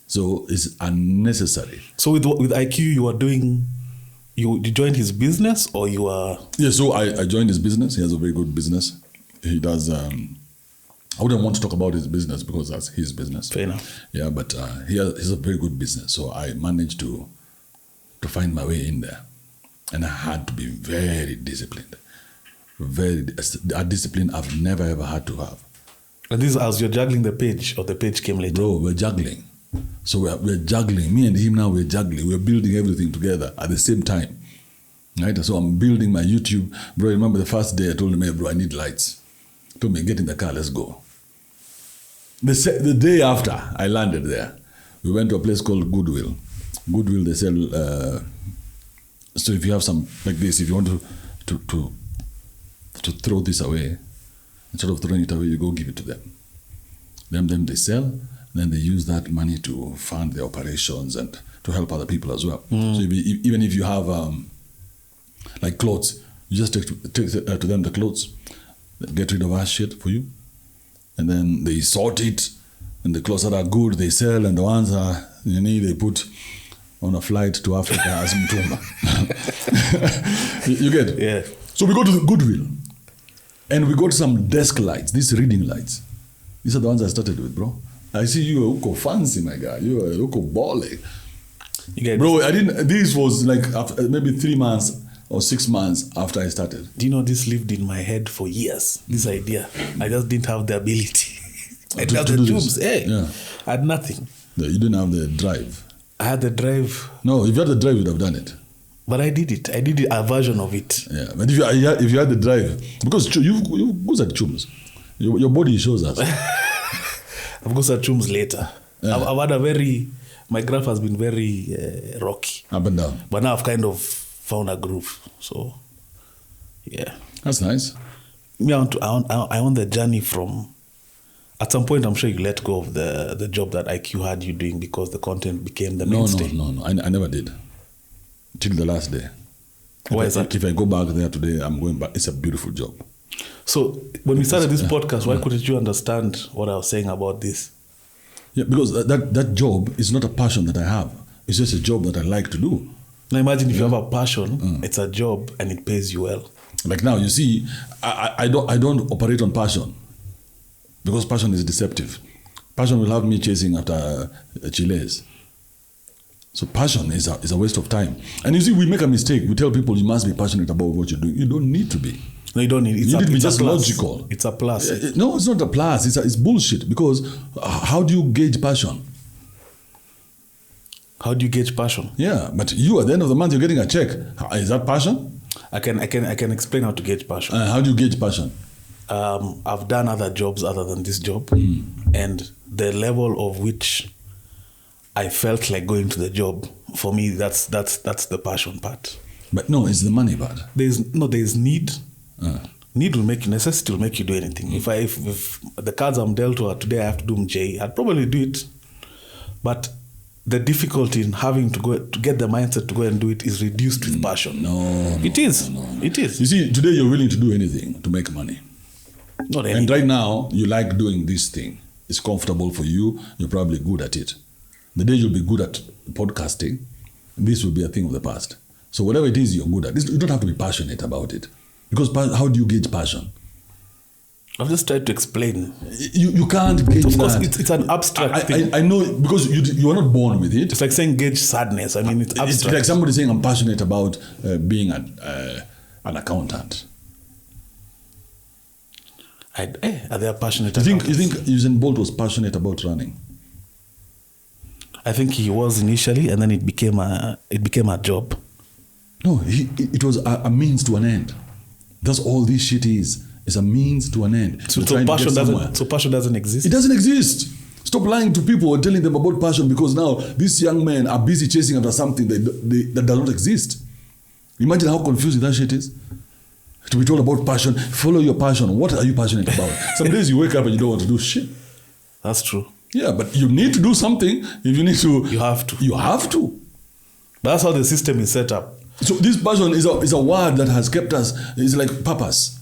So it's unnecessary. So with IQ, you are doing. You joined his business, or you are? Yeah. So I joined his business. He has a very good business. He does. I wouldn't want to talk about his business because that's his business. Fair enough. Yeah, but he's a very good business. So I managed to find my way in there. And I had to be very disciplined. A discipline I've never ever had to have. And this is as you're juggling the page, or the page came later? Bro, we're juggling. So we're juggling. Me and him now, we're juggling. We're building everything together at the same time. Right? So I'm building my YouTube. Bro, remember the first day I told him, hey, bro, I need lights. He told me, get in the car, let's go. The day after I landed there, we went to a place called Goodwill. Goodwill, they sell. So if you have some like this, if you want to throw this away, instead of throwing it away, you go give it to them. Them they sell, then they use that money to fund their operations and to help other people as well. So even if you have like clothes, you just take to them the clothes, get rid of our shit for you. And then they sort it, and the clothes that are good they sell, and the ones that you need they put on a flight to Africa as mtumba. You get it? Yeah. So we go to the Goodwill, and we got some desk lights, these reading lights. These are the ones I started with, bro. I see you are uko fancy, my guy. You are uko bole. Bro, I didn't. This was like after, maybe 3 months or 6 months after I started. Do you know this lived in my head for years? This idea, I just didn't have the ability. I had the tubes. Hey, yeah. I had nothing. Yeah, you didn't have the drive. I had the drive. No, if you had the drive, you'd have done it. But I did it. I did a version of it. Yeah, but if you had the drive, because you go at chums, your body shows us. I've got some chums later. Yeah. I've had my graph has been very rocky. Up and down. But now I've kind of found a groove. So, yeah. That's nice. I want the journey from, at some point I'm sure you let go of the job that IQ had you doing because the content became the mainstay. No. I never did. Till the last day. Why is that? If I go back there today, I'm going back. It's a beautiful job. So when we started this podcast, why couldn't you understand what I was saying about this? Yeah, because that job is not a passion that I have. It's just a job that I like to do. Now imagine if you have a passion, it's a job and it pays you well. Like now, you see, I don't operate on passion because passion is deceptive. Passion will have me chasing after chiles. So passion is a waste of time. And you see, we make a mistake. We tell people you must be passionate about what you're doing. You don't need to be. No, you don't need. You need to be just logical. It's a plus. No, it's not a plus. It's bullshit. Because how do you gauge passion? How do you gauge passion? Yeah, but you at the end of the month you're getting a check. Is that passion? I can explain how to gauge passion. How do you gauge passion? I've done other jobs other than this job, and the level of which I felt like going to the job, for me, that's the passion part. But no, it's the money part. There's need. Need will make you, necessity will make you do anything. If the cards I'm dealt with today, I have to do MJ, I'd probably do it. But the difficulty in having to get the mindset to go and do it is reduced with passion. It is. You see, today you're willing to do anything to make money. Not anything. And right now, you like doing this thing. It's comfortable for you. You're probably good at it. The day you'll be good at podcasting, this will be a thing of the past. So whatever it is you're good at, you don't have to be passionate about it. Because how do you gauge passion? I've just tried to explain. You can't gauge Of course, that. it's an abstract thing. I know, because you are not born with it. It's like saying gauge sadness. I mean, it's abstract. It's like somebody saying, I'm passionate about being an accountant. Are they passionate? You think Usain Bolt was passionate about running? I think he was initially, and then it became a job. No, it was a means to an end. That's all this shit is. It's a means to an end. So passion doesn't exist? It doesn't exist. Stop lying to people and telling them about passion, because now these young men are busy chasing after something that does not exist. Imagine how confusing that shit is. To be told about passion, follow your passion. What are you passionate about? Some days you wake up and you don't want to do shit. That's true. Yeah, but you need to do something. If you need to, you have to. You have to. That's how the system is set up. So this passion is a word that has kept us. It's like purpose.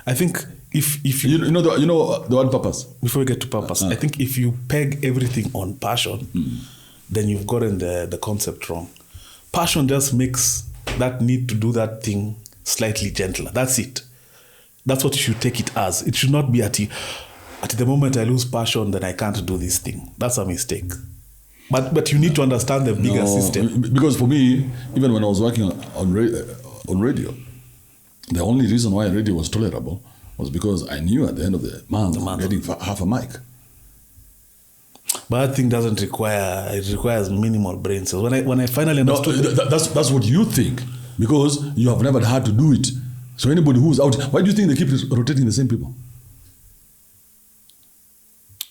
I think if you know the word purpose. Before we get to purpose, I think if you peg everything on passion, then you've gotten the concept wrong. Passion just makes that need to do that thing slightly gentler. That's it. That's what you should take it as. It should not be at the moment I lose passion, then I can't do this thing. That's a mistake. But you need to understand the bigger system. Because for me, even when I was working on radio, the only reason why radio was tolerable was because I knew at the end of the month I'm getting half a mic. But that thing doesn't require, it requires minimal brain cells. When I finally understood... That's what you think, because you have never had to do it. So anybody who's out... Why do you think they keep rotating the same people?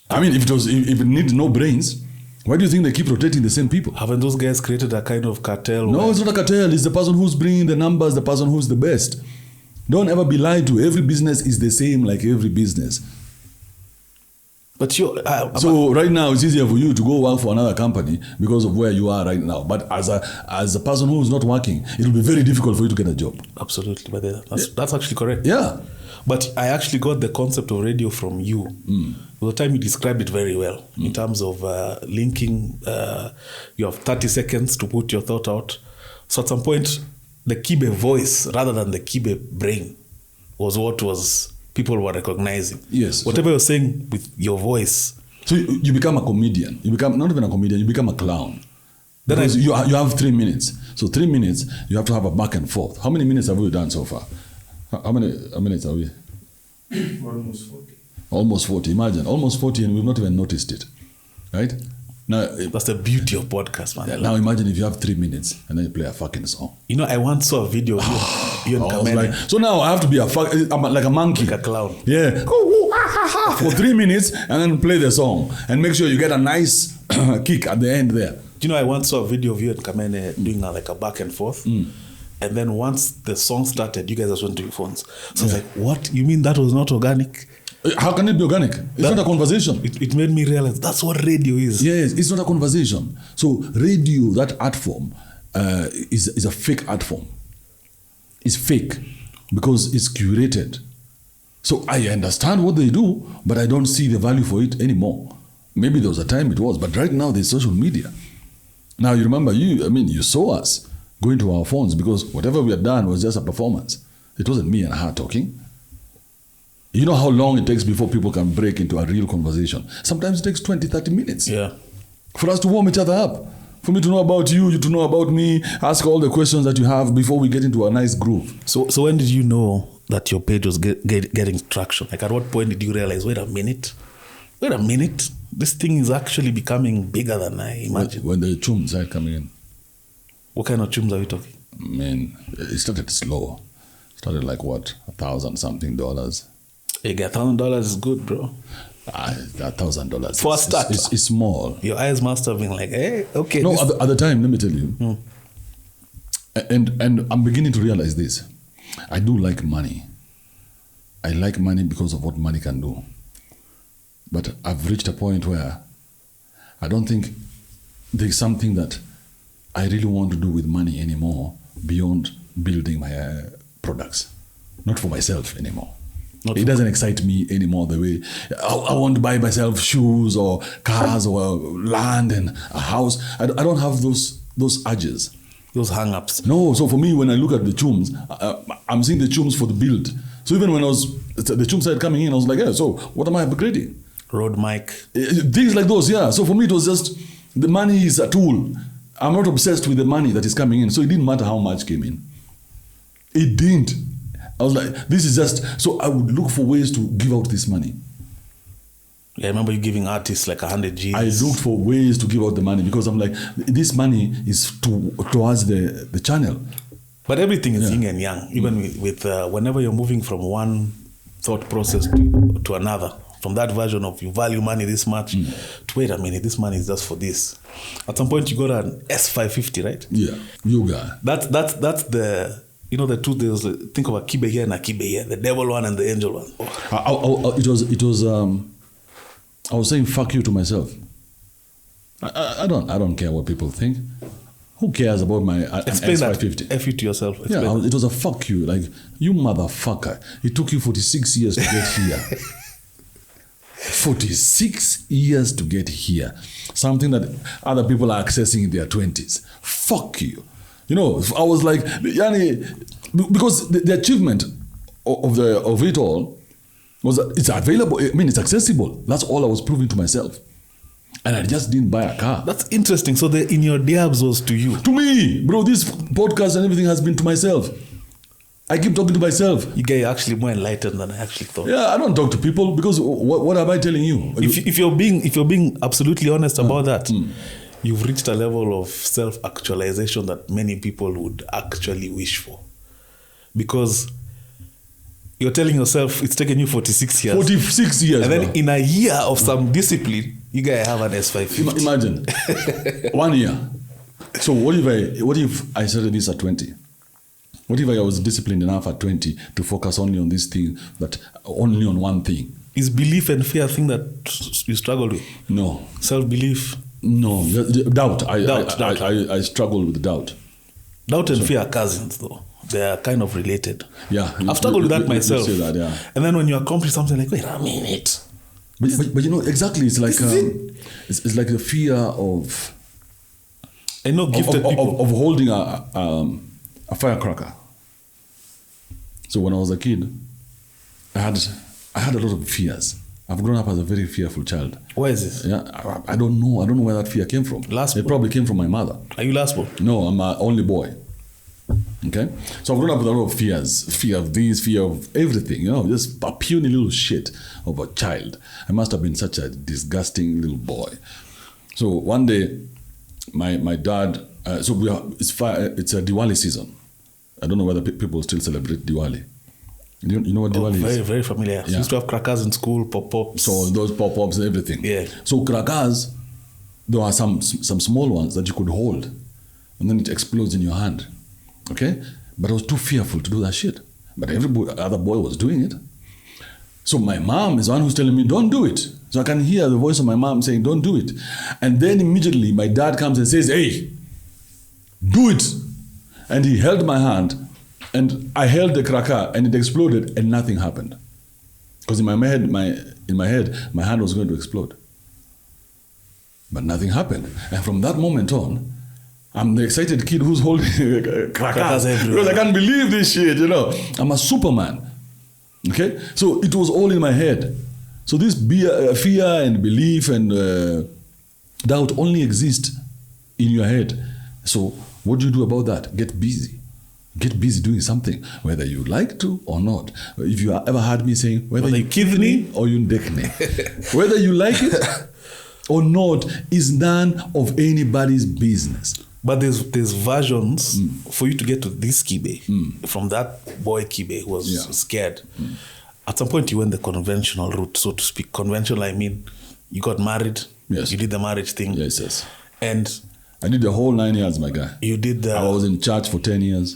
I mean, if it needed no brains, why do you think they keep rotating the same people? Haven't those guys created a kind of cartel? No, it's not a cartel. It's the person who's bringing the numbers, the person who's the best. Don't ever be lied to. Every business is the same like every business. But so right now it's easier for you to go work for another company because of where you are right now. But as a person who is not working, it will be very difficult for you to get a job. Absolutely, but that's actually correct. Yeah. But I actually got the concept of radio from you. By the time you described it very well in terms of linking. You have 30 seconds to put your thought out. So at some point, the Kibe voice rather than the Kibe brain was what people were recognizing. Yes. Whatever you're saying with your voice. So you become a comedian. You become not even a comedian. You become a clown. Because you have 3 minutes. So 3 minutes, you have to have a back and forth. How many minutes have we done so far? How many minutes are we? Almost 40. Almost 40. Imagine, almost 40 and we've not even noticed it. Right? Now, that's the beauty of podcast, man. Yeah, now imagine if you have 3 minutes and then you play a fucking song. You know, I once saw a video of you and Kamene. So now I have to be like a monkey. Like a clown. Yeah. For 3 minutes and then play the song. And make sure you get a nice kick at the end there. You know, I once saw a video of you and Kamene doing like a back and forth. And then once the song started, you guys just went to your phones. So I was like, what? You mean that was not organic? How can it be organic? It's not a conversation. It made me realize that's what radio is. Yes, it's not a conversation. So radio, that art form, is a fake art form. It's fake because it's curated. So I understand what they do, but I don't see the value for it anymore. Maybe there was a time it was, but right now there's social media. Now you remember, you saw us going to our phones because whatever we had done was just a performance. It wasn't me and her talking. You know how long it takes before people can break into a real conversation. Sometimes it takes 20, 30 minutes. Yeah. For us to warm each other up. For me to know about you, you to know about me, ask all the questions that you have before we get into a nice groove. So when did you know that your page was getting traction? Like at what point did you realize, wait a minute, this thing is actually becoming bigger than I imagined? When the chums started coming in. What kind of chums are we talking? Man, it started slow. It started like what, $1,000-something. Hey, $1,000 is good, bro. $1,000 for a start. It's small. Your eyes must have been like, hey, okay. No, at the time, let me tell you. And I'm beginning to realize this. I do like money. I like money because of what money can do. But I've reached a point where I don't think there's something that I really want to do with money anymore beyond building my products. Not for myself anymore. It doesn't excite me anymore the way I want to buy myself shoes or cars or land and a house. I don't have those urges. Those hang-ups. No, so for me, when I look at the chums, I'm seeing the chums for the build. So even when the chums started coming in, I was like, yeah, so what am I upgrading? Road mic. Things like those, yeah. So for me, it was just, the money is a tool. I'm not obsessed with the money that is coming in. So it didn't matter how much came in. It didn't. I was like, this is just, so I would look for ways to give out this money. Yeah, I remember you giving artists like 100 G's. I looked for ways to give out the money because I'm like, this money is towards the channel. But everything is yin and yang, even with whenever you're moving from one thought process to another, from that version of you value money this much, to wait a minute, this money is just for this. At some point you got an S550, right? Yeah, you got. That's the, you know, the two, there's think of a Kibe here and a Kibe here, the devil one and the angel one. It was I was saying fuck you to myself. I don't care what people think. Who cares about my Explain S550? that F you to yourself. Explain. Yeah, it was a fuck you. Like, you motherfucker. It took you 46 years to get here. 46 years to get here. Something that other people are accessing in their 20s. Fuck you. You know, I was like, because the achievement of it all was that it's available. I mean, it's accessible. That's all I was proving to myself. And I just didn't buy a car. That's interesting. So the in your dabs was to you. To me, bro, this podcast and everything has been to myself. I keep talking to myself. You guys are actually more enlightened than I actually thought. Yeah, I don't talk to people because what am I telling you? If you're being absolutely honest about that, you've reached a level of self-actualization that many people would actually wish for. Because you're telling yourself it's taken you 46 years. 46 years. And then bro. in a year of some discipline, you guys have an S550. Imagine 1 year. So what if I started this at 20? What if I was disciplined enough at 20 to focus only on this thing, only on one thing? Is belief and fear a thing that you struggle with? No. Self-belief? No. Doubt. Doubt. I struggle with doubt. Doubt and fear are cousins, though. They are kind of related. Yeah. I've struggled with that myself. You say that, yeah. And then when you accomplish something like, wait a minute. But you know, exactly, it's like it's like the fear of I know gifted people. Of holding a firecracker. So when I was a kid, I had a lot of fears. I've grown up as a very fearful child. Why is this? Yeah, I don't know. I don't know where that fear came from. It probably came from my mother. Are you last born? No, I'm an only boy. Okay? So I've grown up with a lot of fears. Fear of this, fear of everything, you know, just a puny little shit of a child. I must have been such a disgusting little boy. So one day, my dad, it's a Diwali season. I don't know whether people still celebrate Diwali. You know what Diwali is? Very, very familiar. Yeah. We used to have crackers in school, pop-pops. So those pop-ups and everything. Yeah. So crackers, there are some small ones that you could hold, and then it explodes in your hand. Okay? But I was too fearful to do that shit. But every other boy was doing it. So my mom is the one who's telling me, don't do it. So I can hear the voice of my mom saying, don't do it. And then immediately my dad comes and says, hey, do it. And he held my hand, and I held the cracker, and it exploded, and nothing happened. Because in my head, my hand was going to explode. But nothing happened. And from that moment on, I'm the excited kid who's holding crackers everywhere. Because I can't believe this shit, you know. I'm a Superman. Okay? So it was all in my head. So this fear and belief and doubt only exist in your head. So what do you do about that? Get busy. Get busy doing something, whether you like to or not. If you ever heard me saying, whether you kidney or you dekne, whether you like it or not is none of anybody's business. But there's versions for you to get to this Kibe, from that boy Kibe who was scared. At some point you went the conventional route, so to speak. Conventional, I mean, you got married. Yes. You did the marriage thing. Yes. And I did the whole 9 years, my guy. you did I was in church for 10 years.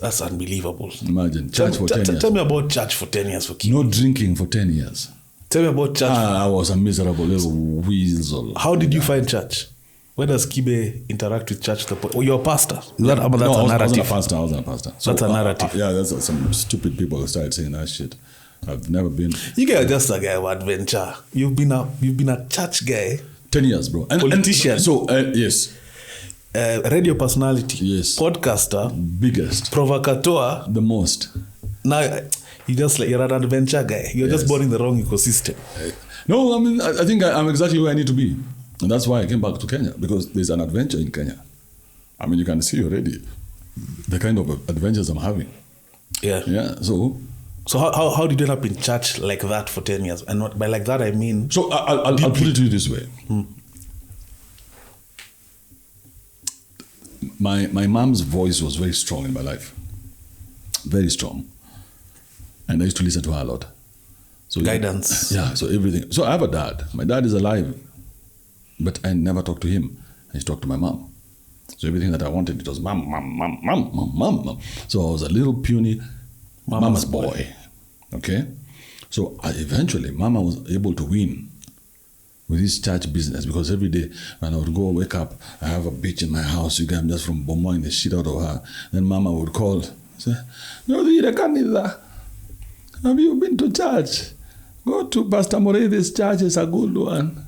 That's unbelievable. Imagine, church for 10 years. Tell me about church for 10 years for Kibe. No drinking for 10 years. Tell me about church. I was a miserable little weasel. How did you find church? Where does Kibe interact with church? Or you're a pastor? That's a narrative. I wasn't a pastor. So, that's a narrative. Yeah, that's some stupid people started saying that shit. I've never been. You guys are just a guy of adventure. You've been a church guy. 10 years, bro. Politician. So, yes. radio personality, Yes. podcaster, Biggest. provocateur. The most. Now you're an adventure guy. You're just Yes. born in the wrong ecosystem. No, I mean, I think I'm exactly where I need to be. And that's why I came back to Kenya, because there's an adventure in Kenya. I mean, you can see already the kind of adventures I'm having. Yeah. Yeah, so how did you end up in church like that for 10 years? And by like that, I mean... So I'll put it to you this way. My mom's voice was very strong in my life. Very strong. And I used to listen to her a lot. So Guidance. Yeah, so everything. So I have a dad. My dad is alive. But I never talked to him. I used to talk to my mom. So everything that I wanted, it was mom, mom, mom, mom, mom, mom, mom. So I was a little puny mama's boy. Okay? So eventually, mama was able to win with this church business, because every day when I would go wake up, I have a bitch in my house. You guys, I'm just from Bomoing the shit out of her. Then mama would call, say, "No, have you been to church? Go to Pastor More, this church is a good one."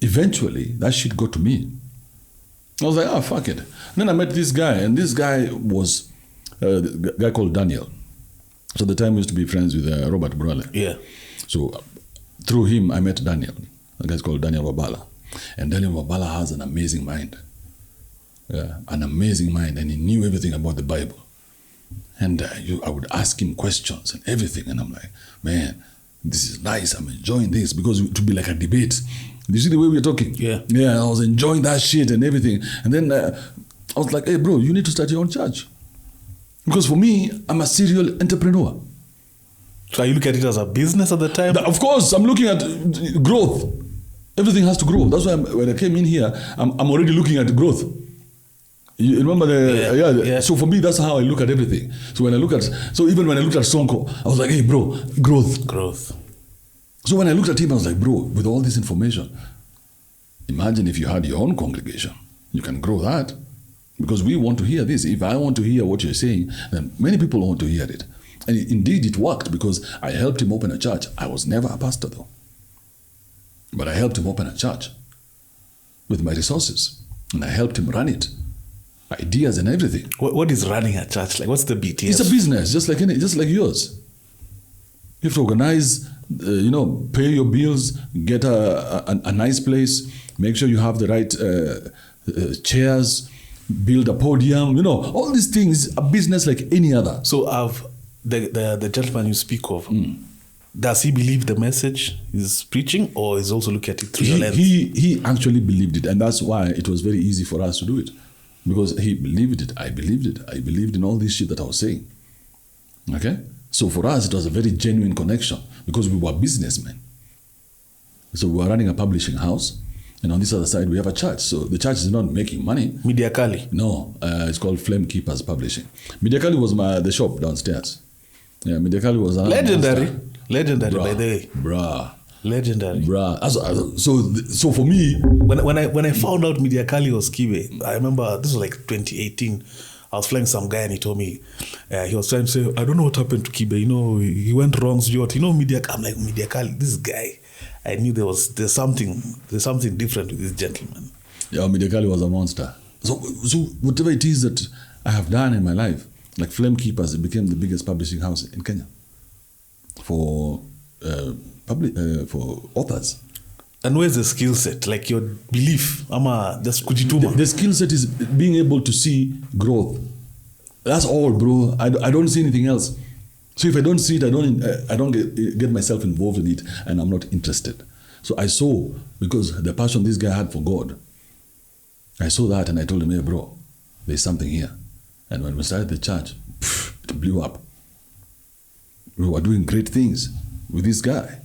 Eventually, that shit got to me. I was like, fuck it. And then I met this guy, and this guy was a guy called Daniel. So at the time we used to be friends with Robert Brale. Yeah. So through him, I met Daniel. A guy called Daniel Wabala. And Daniel Wabala has an amazing mind. Yeah, an amazing mind, and he knew everything about the Bible. And I would ask him questions and everything, and I'm like, man, this is nice. I'm enjoying this, because it would be like a debate. Do you see the way we're talking? Yeah. Yeah, I was enjoying that shit and everything. And then I was like, hey, bro, you need to start your own church. Because for me, I'm a serial entrepreneur. So you look at it as a business at the time? Of course, I'm looking at growth. Everything has to grow. That's why when I came in here, I'm already looking at growth. You remember Yeah. So for me, that's how I look at everything. So even when I looked at Sono, I was like, hey, bro, growth. So when I looked at him, I was like, bro, with all this information, imagine if you had your own congregation. You can grow that. Because we want to hear this. If I want to hear what you're saying, then many people want to hear it. And indeed, it worked, because I helped him open a church. I was never a pastor, though. But I helped him open a church with my resources. And I helped him run it. Ideas and everything. What is running a church? Like, what's the BTS? It's a business, just like yours. You have to organize, pay your bills, get a nice place, make sure you have the right chairs, build a podium, all these things, a business like any other. So the gentleman you speak of, does he believe the message he's preaching, or is also looking at it through your lens? He actually believed it, and that's why it was very easy for us to do it. Because he believed it, I believed it. I believed in all this shit that I was saying. Okay? So for us, it was a very genuine connection, because we were businessmen. So we were running a publishing house, and on this other side, we have a church. So the church is not making money. Media Kali? No, it's called Flame Keepers Publishing. Media Kali was the shop downstairs. Yeah, Media Kali was legendary. Legendary, by the way. Bruh. Legendary. Bruh. So for me, when I found out Media Kali was Kibe, I remember this was like 2018. I was flying some guy, and he told me he was trying to say, I don't know what happened to Kibe. He went wrong. Media. I'm like, Media Kali, this guy. I knew there's something different with this gentleman. Yeah, Media Kali was a monster. So whatever it is that I have done in my life, like Flame Keepers, it became the biggest publishing house in Kenya for authors. And where's the skill set? Like your belief, just kujituma. The skill set is being able to see growth. That's all, bro. I don't see anything else. So if I don't see it, I don't get myself involved in it, and I'm not interested. So I saw, because the passion this guy had for God, I saw that, and I told him, hey, bro, there's something here. And when we started the church, it blew up. We were doing great things with this guy.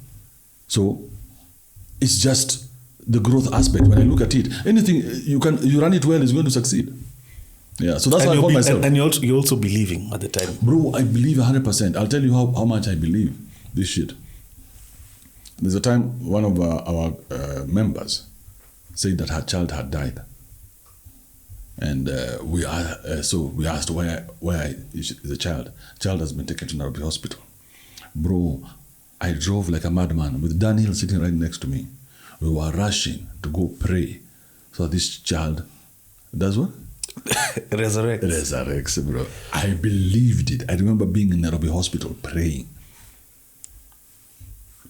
So it's just the growth aspect. When I look at it, anything you run it well is going to succeed. Yeah, so that's how I call myself. And you're also believing at the time. Bro, I believe 100%. I'll tell you how much I believe this shit. There's a time one of our members said that her child had died. And we asked where is the child? Child has been taken to Nairobi hospital. Bro, I drove like a madman with Daniel sitting right next to me. We were rushing to go pray so that this child Does what? Resurrect. Resurrects, bro. I believed it. I remember being in Nairobi hospital praying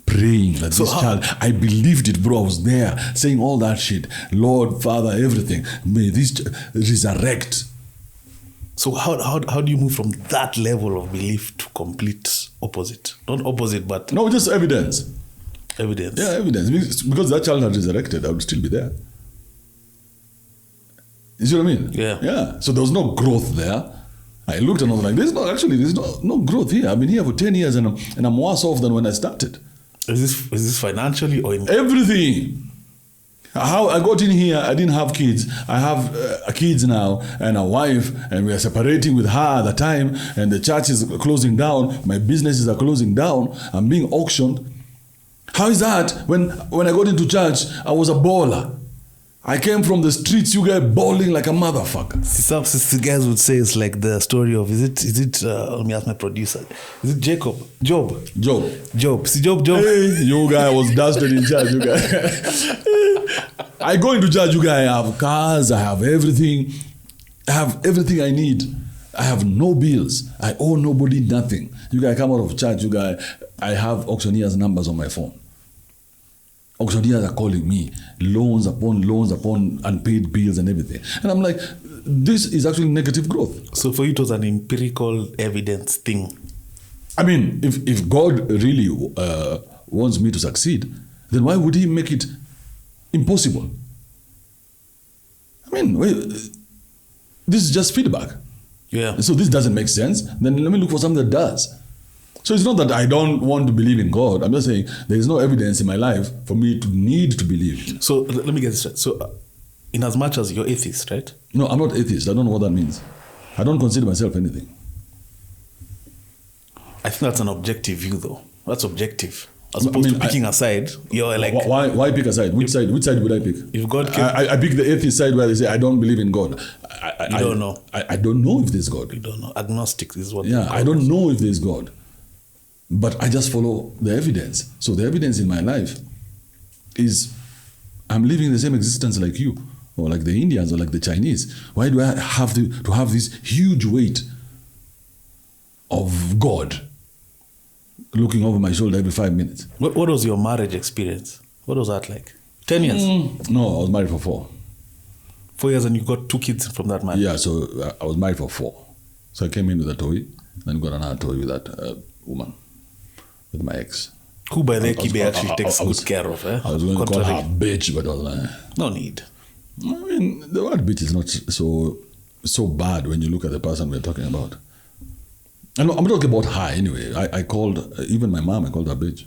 that this child, I believed it, bro. I was there saying all that shit. Lord, Father, everything. May this resurrect. So how do you move from that level of belief to complete opposite? Not opposite, but... No, just evidence. Evidence. Yeah, evidence. Because that child had resurrected, I would still be there. You see what I mean? Yeah. Yeah. So there was no growth there. I looked and I was like, there's no growth here. I've been here for 10 years and I'm worse off than when I started. Is this financially or in... Everything. How I got in here, I didn't have kids. I have kids now and a wife, and we are separating with her at the time, and the church is closing down. My businesses are closing down. I'm being auctioned. How is that? When I got into church, I was a baller. I came from the streets, you guys balling like a motherfucker. Some guys would say it's like the story of, is it let me ask my producer, is it Job? See, Job. Hey, you guy was dusted in church, you guy. I go into church, you guys, I have cars, I have everything. I have everything I need. I have no bills. I owe nobody nothing. You guys come out of church, you guys, I have auctioneers' numbers on my phone. Auctioneers are calling me, loans upon unpaid bills and everything. And I'm like, this is actually negative growth. So for you, it was an empirical evidence thing. I mean, if God really wants me to succeed, then why would he make it impossible? I mean, this is just feedback. Yeah. So this doesn't make sense. Then let me look for something that does. So it's not that I don't want to believe in God. I'm just saying there is no evidence in my life for me to need to believe. So let me get this right. So in as much as you're atheist, right? No, I'm not atheist. I don't know what that means. I don't consider myself anything. I think that's an objective view, though. That's objective. As opposed to picking a side, you're like... Why pick a side? Which side would I pick? If God I pick the atheist side where they say, I don't believe in God. You don't know. I don't know if there's God. You don't know. Agnostic is what... Yeah, I don't know if there's God. But I just follow the evidence. So the evidence in my life is I'm living the same existence like you, or like the Indians, or like the Chinese. Why do I have to have this huge weight of God looking over my shoulder every 5 minutes? What was your marriage experience? What was that like? 10 years? No, I was married for 4. 4 years and you got 2 kids from that marriage? Yeah, so I was married for 4. So I came in with a toy, then got another toy with that woman, with my ex. Who by the way, Kibe actually takes good care of, eh? I was going to call her bitch, but I was like... No need. I mean, the word bitch is not so bad when you look at the person we're talking about. I'm talking about her anyway. I called, even my mom, I called her bitch.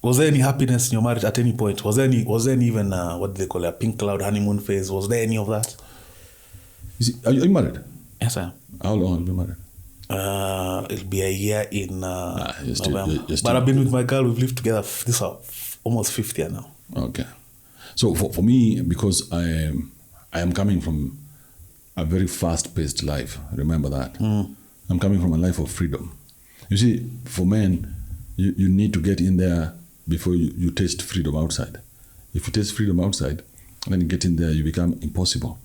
Was there any happiness in your marriage at any point? Was there any even, what do they call it, a pink cloud honeymoon phase? Was there any of that? Are you married? Yes, I am. How long have you been married? It'll be a year in November. You're still, but I've been with my girl, we've lived together, this is our almost 5th year now. Okay. So for me, because I am coming from a very fast-paced life, remember that. I'm coming from a life of freedom. You see, for men, you need to get in there before you taste freedom outside. If you taste freedom outside, then you get in there, you become impossible.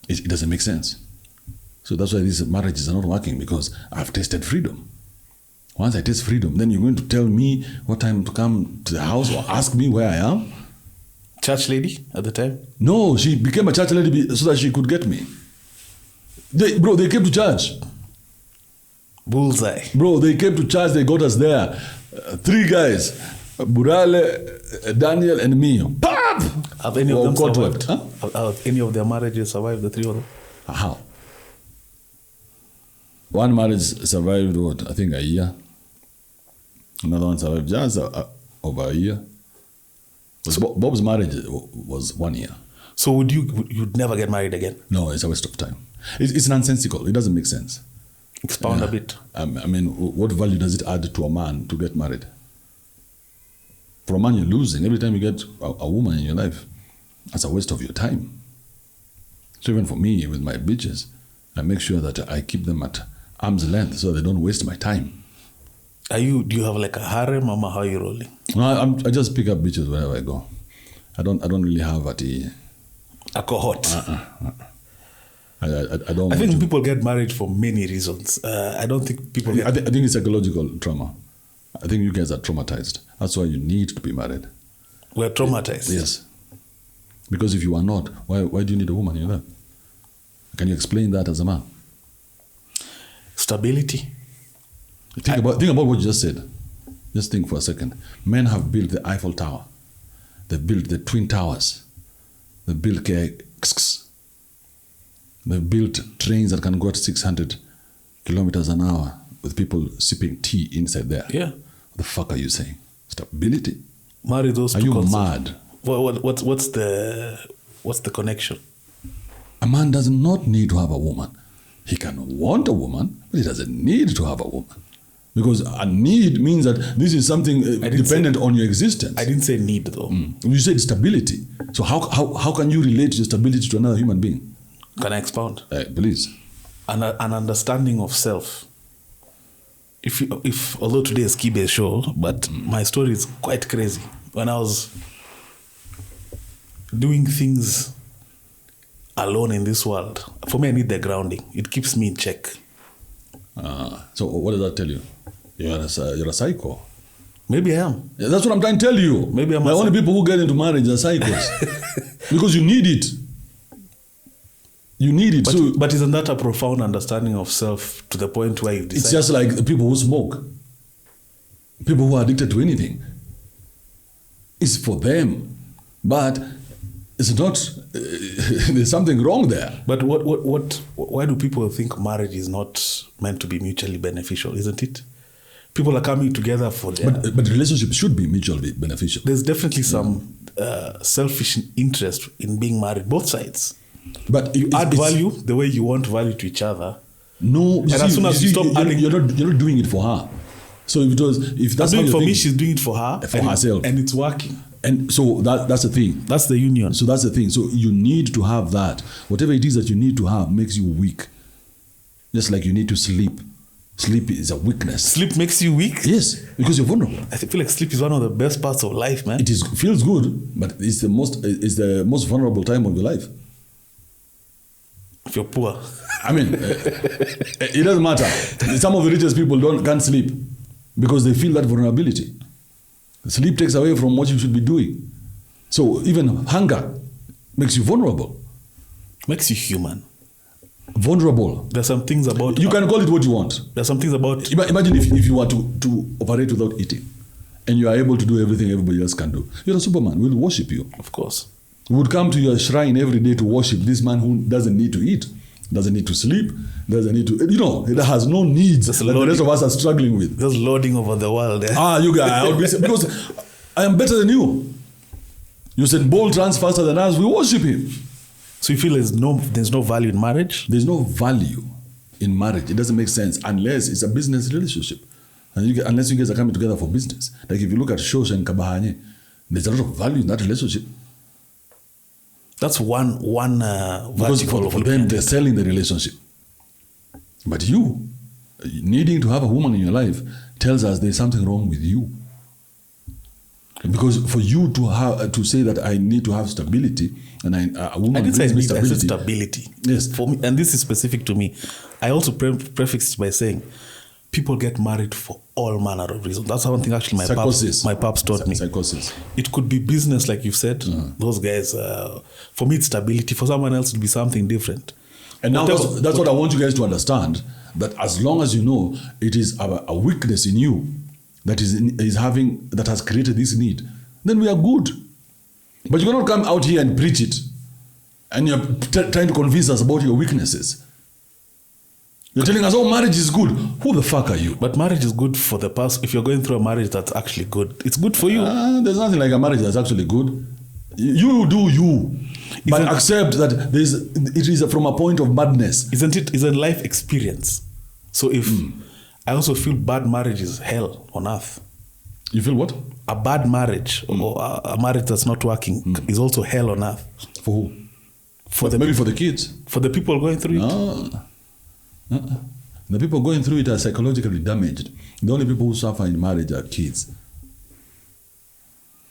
It doesn't make sense. So that's why these marriages are not working, because I've tasted freedom. Once I taste freedom, then you're going to tell me what time to come to the house or ask me where I am? Church lady at the time? No, she became a church lady so that she could get me. They came to church. Bullseye. Bro, they came to church, they got us there. 3 guys, Burale, Daniel, and me. Pop! Have any of them survived? Huh? Have any of their marriages survived, the 3 of them? How? One marriage survived, I think a year. Another one survived just over a year. So Bob's marriage was 1 year. So you'd never get married again? No, it's a waste of time. It's nonsensical. It doesn't make sense. Expound a bit. I mean, what value does it add to a man to get married? For a man, you're losing. Every time you get a woman in your life, that's a waste of your time. So even for me, with my bitches, I make sure that I keep them at arm's length so they don't waste my time. Do you have like a harem, or how are you rolling? No, I just pick up bitches wherever I go. I don't really have A cohort. I don't. I think people get married for many reasons. I don't think people get. I think it's psychological trauma. I think you guys are traumatized. That's why you need to be married. We're traumatized. Yes. Because if you are not, why do you need a woman in your life? Can you explain that as a man? Stability. Think about what you just said. Just think for a second. Men have built the Eiffel Tower. They built the Twin Towers. They built KX. They built trains that can go at 600 kilometers an hour with people sipping tea inside there. Yeah. What the fuck are you saying? Stability. Marry those Are two you concepts. mad? What's the connection? A man does not need to have a woman. He can want a woman, but he doesn't need to have a woman. Because a need means that this is something dependent on your existence. I didn't say need though. You said stability. So how can you relate your stability to another human being? Can I expound? Please. An understanding of self. If although today is Kibe's show, but my story is quite crazy. When I was doing things alone in this world, for me I need the grounding. It keeps me in check. So what does that tell you? You're a psycho. Maybe I am. Yeah, that's what I'm trying to tell you. Maybe I'm the only people who get into marriage are psychos. Because you need it. You need it. But isn't that a profound understanding of self to the point where you decide? It's just like the people who smoke. People who are addicted to anything. It's for them. But it's not, there's something wrong there. But why do people think marriage is not meant to be mutually beneficial, isn't it? People are coming together for their... But relationships should be mutually beneficial. There's definitely some selfish interest in being married, both sides. But you add value the way you want value to each other. No, and as soon as you stop adding... You're not doing it for her. So if that's doing it for me, she's doing it for her. For herself. And it's working. And so that's the thing. That's the union. So that's the thing. So you need to have that. Whatever it is that you need to have makes you weak. Just like you need to sleep. Sleep is a weakness. Sleep makes you weak? Yes, because you're vulnerable. I feel like sleep is one of the best parts of life, man. It feels good, but it's the most vulnerable time of your life. If you're poor. I mean, it doesn't matter. Some of the richest people can't sleep because they feel that vulnerability. Sleep takes away from what you should be doing. So even hunger makes you vulnerable. Makes you human. Vulnerable. There's some things about... You can call it what you want. There's some things about... Imagine if you were to operate without eating and you are able to do everything everybody else can do. You're a Superman. We'll worship you. Of course. We would come to your shrine every day to worship this man who doesn't need to eat, doesn't need to sleep, doesn't need to... it has no needs that the rest of us are struggling with. Just lording over the world. You guys. Because I am better than you. Usain Bolt runs faster than us. We worship him. So you feel there's no value in marriage? There's no value in marriage. It doesn't make sense unless it's a business relationship. Unless you guys are coming together for business. Like if you look at Shosh and Kabahanye, there's a lot of value in that relationship. That's one because for them, they're selling the relationship. But you, needing to have a woman in your life tells us there's something wrong with you. Because for you to say that I need to have stability, and a woman brings me stability. I said stability. Yes. For me, and this is specific to me. I also prefixed by saying, people get married for all manner of reasons. That's one thing actually my pops taught me. Psychosis. It could be business, like you've said. Those guys, for me it's stability. For someone else it would be something different. And now that's what I want you guys to understand, that as long as you know it is a weakness in you that that has created this need, then we are good. But you cannot come out here and preach it and you're trying to convince us about your weaknesses. You're telling us, marriage is good. Who the fuck are you? But marriage is good for the person. If you're going through a marriage that's actually good, it's good for you. There's nothing like a marriage that's actually good. You do you. But accept that it is from a point of madness. Isn't it? It's a life experience. So if I also feel bad marriage is hell on earth. You feel what? A bad marriage or a marriage that's not working is also hell on earth. For who? For the kids. For the people going through it. The people going through it are psychologically damaged. The only people who suffer in marriage are kids.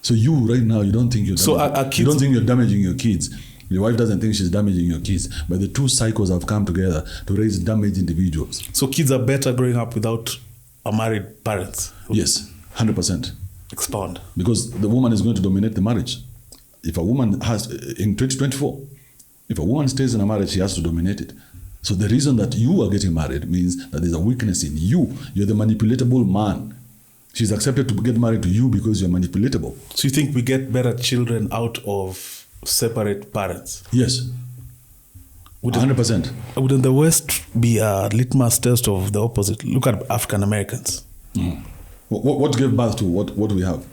So you right now, you don't think you're damaging your kids. Your wife doesn't think she's damaging your kids, but the two cycles have come together to raise damaged individuals. So kids are better growing up without a married parent? Yes, 100%. Expound. Because the woman is going to dominate the marriage. If a woman has, in 2024, if a woman stays in a marriage, she has to dominate it. So the reason that you are getting married means that there's a weakness in you. You're the manipulatable man. She's accepted to get married to you because you're manipulatable. So you think we get better children out of separate parents? Yes. 100%. Wouldn't the West be a litmus test of the opposite? Look at African Americans. Mm. What gave birth to what we have?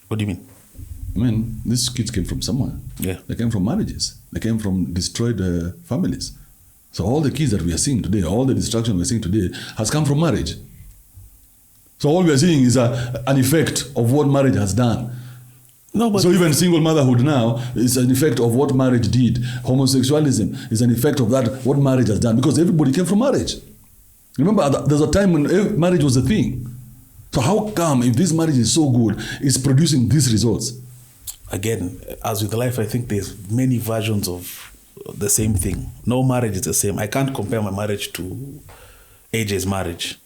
What do you mean? I mean, these kids came from somewhere. Yeah. They came from marriages. They came from destroyed families. So all the kids that we are seeing today, all the destruction we're seeing today has come from marriage. So all we are seeing is an effect of what marriage has done. No, but so even single motherhood now is an effect of what marriage did. Homosexualism is an effect of that, what marriage has done. Because everybody came from marriage. Remember, there's a time when marriage was a thing. So how come, if this marriage is so good, it's producing these results? Again, as with life, I think there's many versions of the same thing. No marriage is the same. I can't compare my marriage to AJ's marriage.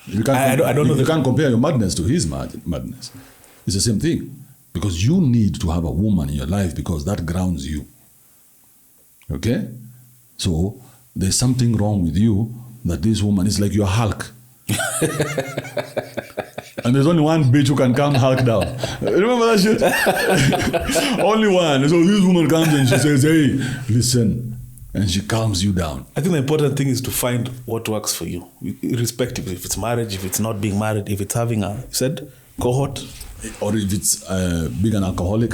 You can't, I don't know. You can't compare your madness to his madness. It's the same thing. Because you need to have a woman in your life because that grounds you. Okay? So there's something wrong with you that this woman is like your Hulk. And there's only one bitch who can calm Hulk down. Remember that shit? Only one. So this woman comes and she says, hey, listen. And she calms you down. I think the important thing is to find what works for you, irrespective if it's marriage, if it's not being married, if it's having a, you said, cohort. Or if it's being an alcoholic,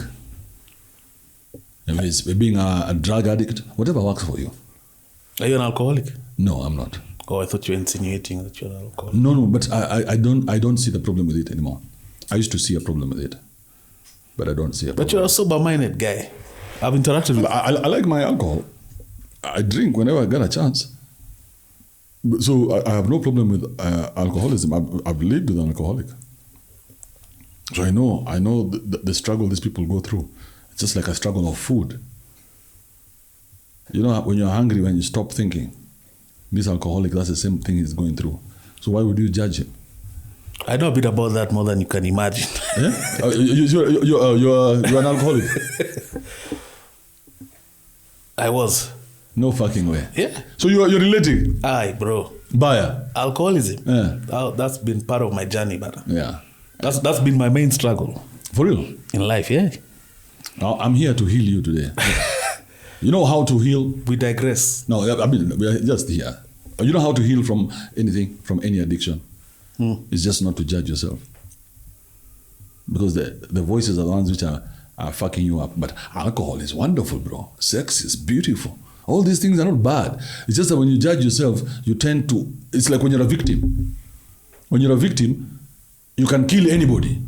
if it's being a drug addict, whatever works for you. Are you an alcoholic? No, I'm not. Oh, I thought you were insinuating that you're an alcoholic. No, but I don't see the problem with it anymore. I used to see a problem with it, but I don't see a problem. But you're a sober-minded guy. I've interacted with... I like my alcohol. I drink whenever I get a chance. So I have no problem with alcoholism. I've lived with an alcoholic. So I know the struggle these people go through. It's just like a struggle of food. You know, when you're hungry, when you stop thinking, this alcoholic, that's the same thing he's going through. So why would you judge him? I know a bit about that more than you can imagine. Yeah? You're an alcoholic? I was. No fucking way. Yeah. So you're relating? Aye, bro. Buyer? Alcoholism. Yeah. That's been part of my journey, but yeah. That's been my main struggle. For real? In life, yeah. Now, I'm here to heal you today. You know how to heal? We digress. No, I mean, we're just here. You know how to heal from anything, from any addiction? It's just not to judge yourself. Because the voices are the ones which are fucking you up. But alcohol is wonderful, bro. Sex is beautiful. All these things are not bad. It's just that when you judge yourself, you tend to... It's like when you're a victim. When you're a victim, you can kill anybody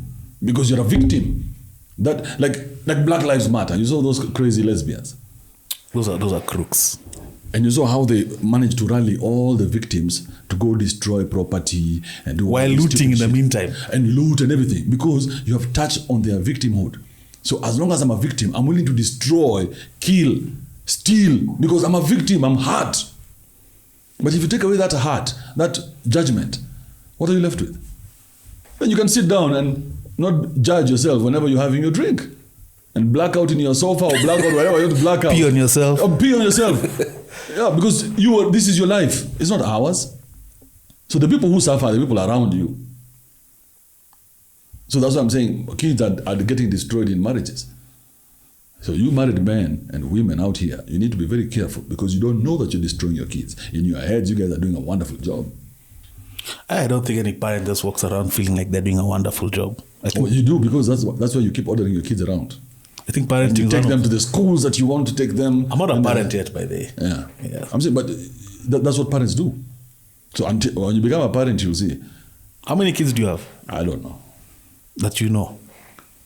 because you're a victim. That like Black Lives Matter. You saw those crazy lesbians. Those are crooks. And you saw how they managed to rally all the victims to go destroy property and do while looting in the meantime. And loot and everything because you have touched on their victimhood. So as long as I'm a victim, I'm willing to destroy, kill, steal because I'm a victim, I'm hurt. But if you take away that hurt, that judgment, what are you left with? Then you can sit down and not judge yourself whenever you're having your drink. And black out in your sofa or black out wherever you have to black out. Pee on yourself. Or pee on yourself. Yeah, because this is your life. It's not ours. So the people who suffer are the people around you. So that's what I'm saying. Kids are getting destroyed in marriages. So you married men and women out here, you need to be very careful because you don't know that you're destroying your kids. In your heads, you guys are doing a wonderful job. I don't think any parent just walks around feeling like they're doing a wonderful job. You do because that's why you keep ordering your kids around. I think parenting. You take them to the schools that you want to take them. I'm not a parent yet, by the way. Yeah. I'm saying, but that's what parents do. So when you become a parent, you'll see. How many kids do you have? I don't know. That you know?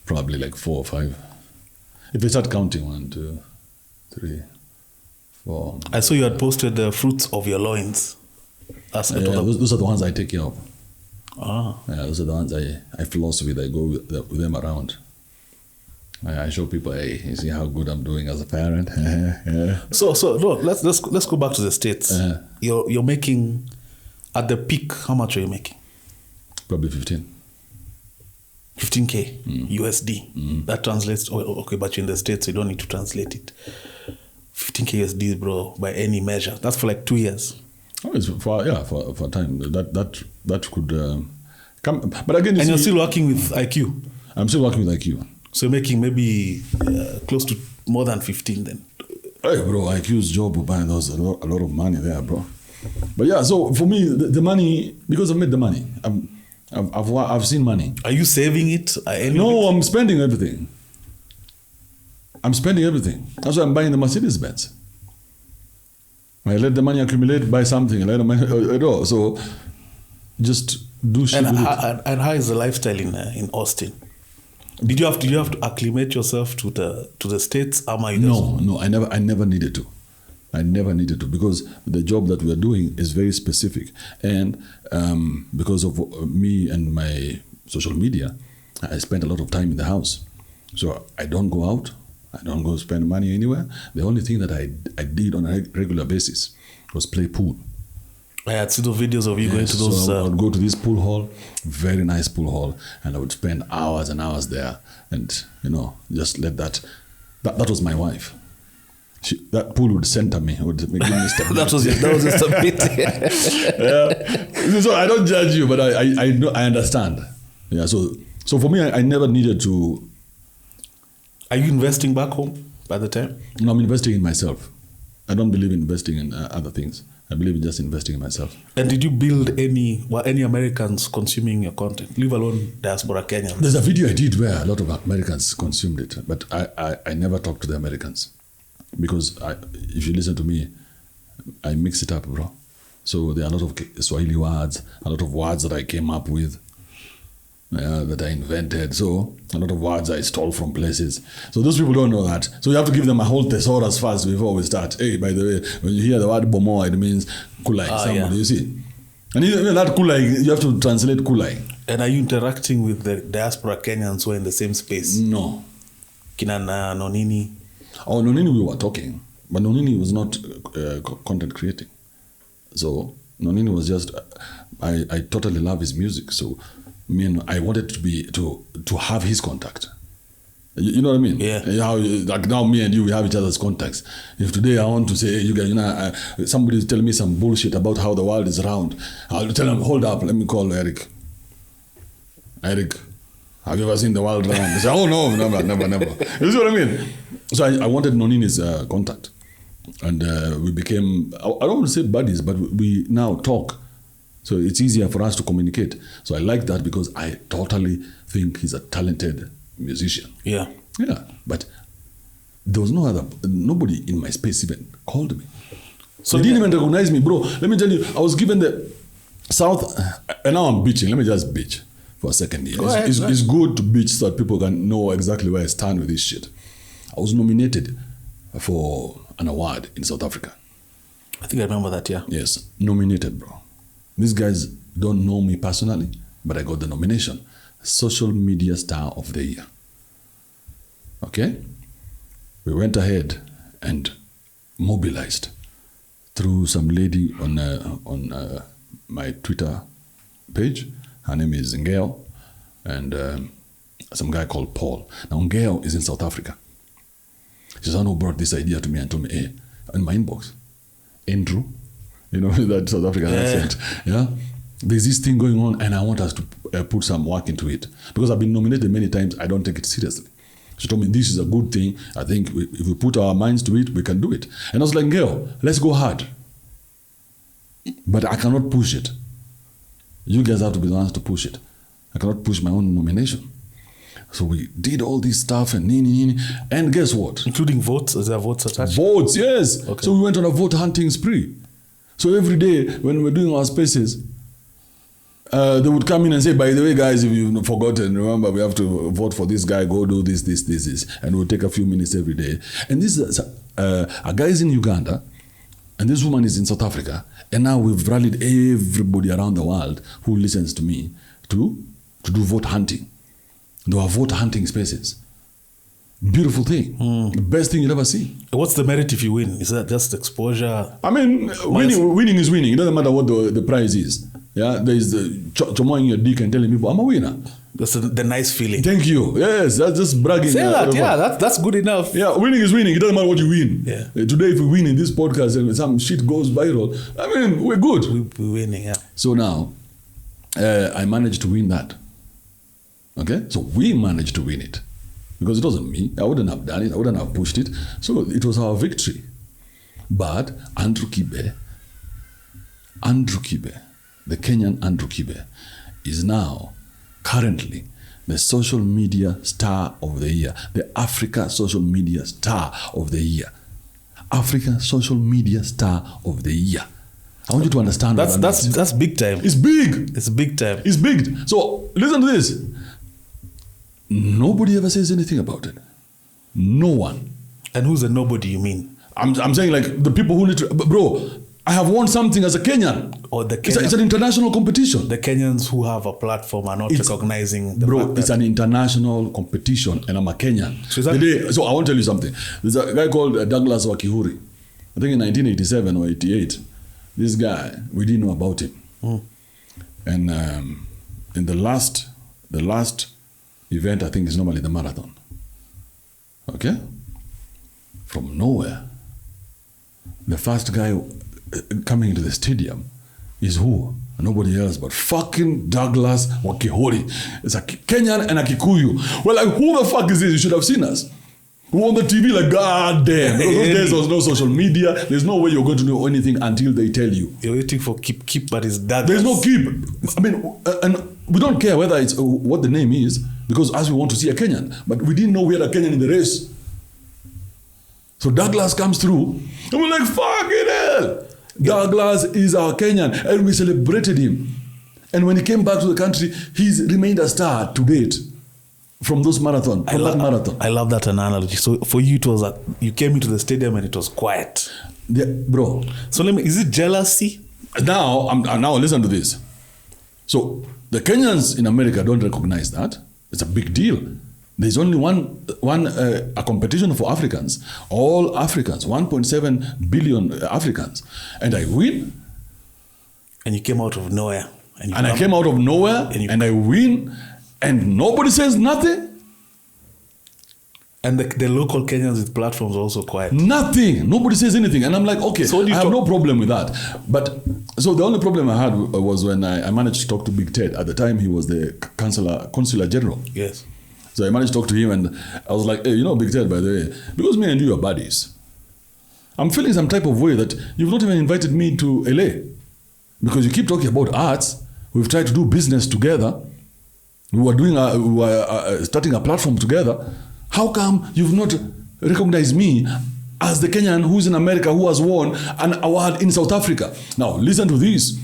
Probably like 4 or 5. If they start counting, 1, 2, 3, 4. I saw you had posted the fruits of your loins. Those are the ones I take care of. Ah. Yeah, those are the ones I floss with. I go with them around. I show people, hey, you see how good I'm doing as a parent. So no, let's go back to the States. You're making, at the peak, how much are you making? Probably 15K USD. That translates, okay, but you're in the States, so you don't need to translate it. 15K USD, bro, by any measure. That's for like 2 years. Oh, it's for time. That could come. But again, and you're still working with IQ? I'm still working with IQ. So you're making maybe close to more than 15 then? Hey, bro, IQ's job will buy those a lot of money there, bro. But yeah, so for me, the money, because I've made the money, I've seen money. Are you saving it? No, I'm spending everything. That's why I'm buying the Mercedes-Benz. I let the money accumulate, buy something, I let the money, so just do shit with it. And how is the lifestyle in Austin? Did you have to acclimate yourself to the States? No, I never needed to. Because the job that we are doing is very specific, and because of me and my social media, I spend a lot of time in the house. So I don't go out. I don't go spend money anywhere. The only thing that I did on a regular basis was play pool. I had seen the videos of you going to those. So I would go to this pool hall, very nice pool hall, and I would spend hours and hours there, and just let that was my wife. That pool would center me, would give me stability. that was just a bit. So I don't judge you, but I know, I understand. Yeah. So for me, I never needed to. Are you investing back home by the time? No, I'm investing in myself. I don't believe in investing in other things. I believe in just investing in myself. And did you build any Americans consuming your content, leave alone diaspora Kenyans? There's a video I did where a lot of Americans consumed it, but I never talked to the Americans. Because if you listen to me, I mix it up, bro. So there are a lot of Swahili words, a lot of words that I came up with, that I invented. So a lot of words I stole from places. So those people don't know that. So you have to give them a whole thesaurus first before we start. Hey, by the way, when you hear the word bomoa, it means kulai, somebody, you see. And even that kulai, you have to translate kulai. And are you interacting with the diaspora Kenyans who are in the same space? No. Kinana, Nonini? Oh, Nonini, we were talking, but Nonini was not content creating. So Nonini was just, I totally love his music. So I wanted to have his contact. You know what I mean? Yeah. How, like now me and you, we have each other's contacts. If today I want to say, hey, you guys, somebody is telling me some bullshit about how the world is round, I'll tell them, hold up, let me call Eric. Eric, have you ever seen the world round? They say, oh no, never. You see what I mean? So I wanted Nonini's contact. And we became, I don't want to say buddies, but we now talk. So it's easier for us to communicate. So I like that because I totally think he's a talented musician. Yeah. Yeah. But there was nobody in my space even called me. So they didn't even recognize me, bro. Let me tell you, I was given the South, and now I'm bitching. Let me just bitch for a second here. It's good to bitch so that people can know exactly where I stand with this shit. I was nominated for an award in South Africa. I think I remember that, yeah. Yes, nominated, bro. These guys don't know me personally, but I got the nomination. Social Media Star of the Year. Okay? We went ahead and mobilized through some lady on my Twitter page. Her name is Ngeo, and some guy called Paul. Now, Ngeo is in South Africa. She's the one who brought this idea to me and told me, hey, in my inbox, Andrew, that South African accent. Yeah? There's this thing going on, and I want us to put some work into it. Because I've been nominated many times, I don't take it seriously. She told me, this is a good thing. I think if we put our minds to it, we can do it. And I was like, girl, let's go hard. But I cannot push it. You guys have to be the ones to push it. I cannot push my own nomination. So we did all this stuff and and guess what? Including votes? Is there votes attached? Votes, yes. Okay. So we went on a vote hunting spree. So every day when we're doing our spaces, they would come in and say, by the way, guys, if you've forgotten, remember, we have to vote for this guy, go do this. And we'll take a few minutes every day. And this a guy is in Uganda, and this woman is in South Africa. And now we've rallied everybody around the world who listens to me to do vote hunting. There are vote hunting spaces. beautiful thing. The best thing you'll ever see. What's the merit if you win? Is that just exposure? I mean, winning is winning. It doesn't matter what the prize is. Yeah, there is the chomoing your dick and telling people, I'm a winner. That's the nice feeling. Thank you. Yes, that's just bragging. Say that, yeah, that's good enough. Yeah, winning is winning. It doesn't matter what you win. Yeah. Today, if we win in this podcast and some shit goes viral, I mean, we're good. We're winning, yeah. So now, I managed to win that. Okay? So we managed to win it. Because it wasn't me. I wouldn't have done it. I wouldn't have pushed it. So it was our victory. But Andrew Kibe, the Kenyan Andrew Kibe, is now currently the social media star of the year, the Africa social media star of the year. Africa social media star of the year. I want you to understand that's big time. It's big. It's big time. It's big. So listen to this. Nobody ever says anything about it. No one. And who's the nobody you mean? I'm saying like the people who need to, bro, I have won something as a Kenyan. Or the it's an international competition. The Kenyans who have a platform are not recognizing the fact that it's an international competition and I'm a Kenyan. So I want to tell you something. There's a guy called Douglas Wakihuri. I think in 1987 or 88. This guy, we didn't know about him. And in the last event, I think is normally the marathon. Okay? From nowhere, the first guy coming into the stadium is who? Nobody else but fucking Douglas Wakihuri. It's a Kenyan and a Kikuyu. Well, like, who the fuck is this? You should have seen us. We were on the TV like, God damn. Because those days there was no social media. There's no way you're going to know anything until they tell you. You're waiting for keep, but it's Douglas. There's no keep. I mean, and we don't care whether it's what the name is, because as we want to see a Kenyan. But we didn't know we had a Kenyan in the race. So Douglas comes through, and we're like, fucking hell. Douglas is our Kenyan, and we celebrated him. And when he came back to the country, he's remained a star to date from those marathon. I love that analogy. So for you, it was like you came into the stadium and it was quiet. Yeah, bro. So is it jealousy? Now listen to this. So the Kenyans in America don't recognize that. It's a big deal. There's only a competition for Africans, all Africans, 1.7 billion Africans, and I win. And you came out of nowhere. And I came out of nowhere, and I win, and nobody says nothing. And the local Kenyans with platforms are also quiet. Nothing. Nobody says anything. And I'm like, okay, so I have no problem with that. But so the only problem I had was when I managed to talk to Big Ted. At the time, he was the consular general. Yes. So I managed to talk to him, and I was like, hey, Big Ted, by the way, because me and you are buddies, I'm feeling some type of way that you've not even invited me to LA. Because you keep talking about arts. We've tried to do business together. We were starting a platform together. How come you've not recognized me as the Kenyan who's in America who has won an award in South Africa? Now, listen to this.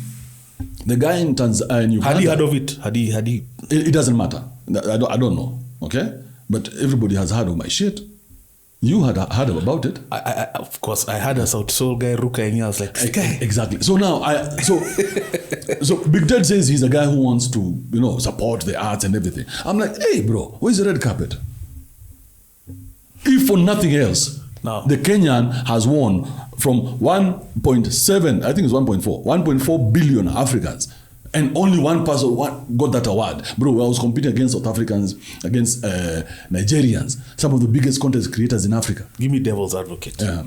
The guy in Uganda... Had he heard of it? Had he... It doesn't matter. I don't know. Okay? But everybody has heard of my shit. You had heard about it. I of course, I had a South Soul guy, Ruka, and I was like, this guy. Exactly. So now, so Big Ted says he's a guy who wants to, support the arts and everything. I'm like, hey, bro, where's the red carpet? If for nothing else, no. The Kenyan has won from 1.7, I think it's 1.4 billion Africans. And only one person got that award. Bro, I was competing against South Africans, against Nigerians, some of the biggest content creators in Africa. Give me devil's advocate. Yeah.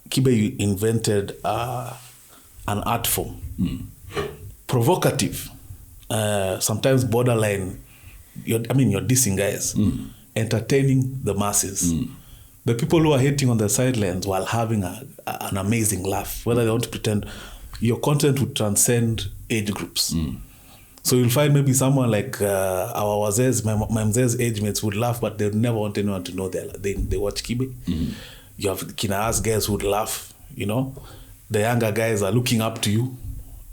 Kibe, you invented an art form. Provocative. Sometimes borderline. You're dissing guys. Entertaining the masses. The people who are hating on the sidelines while having an amazing laugh, whether they want to pretend, your content would transcend age groups. So you'll find maybe someone like our wazes, my mzes age mates would laugh, but they would never want anyone to know they watch Kibe. You have Kina's guys who would laugh, The younger guys are looking up to you.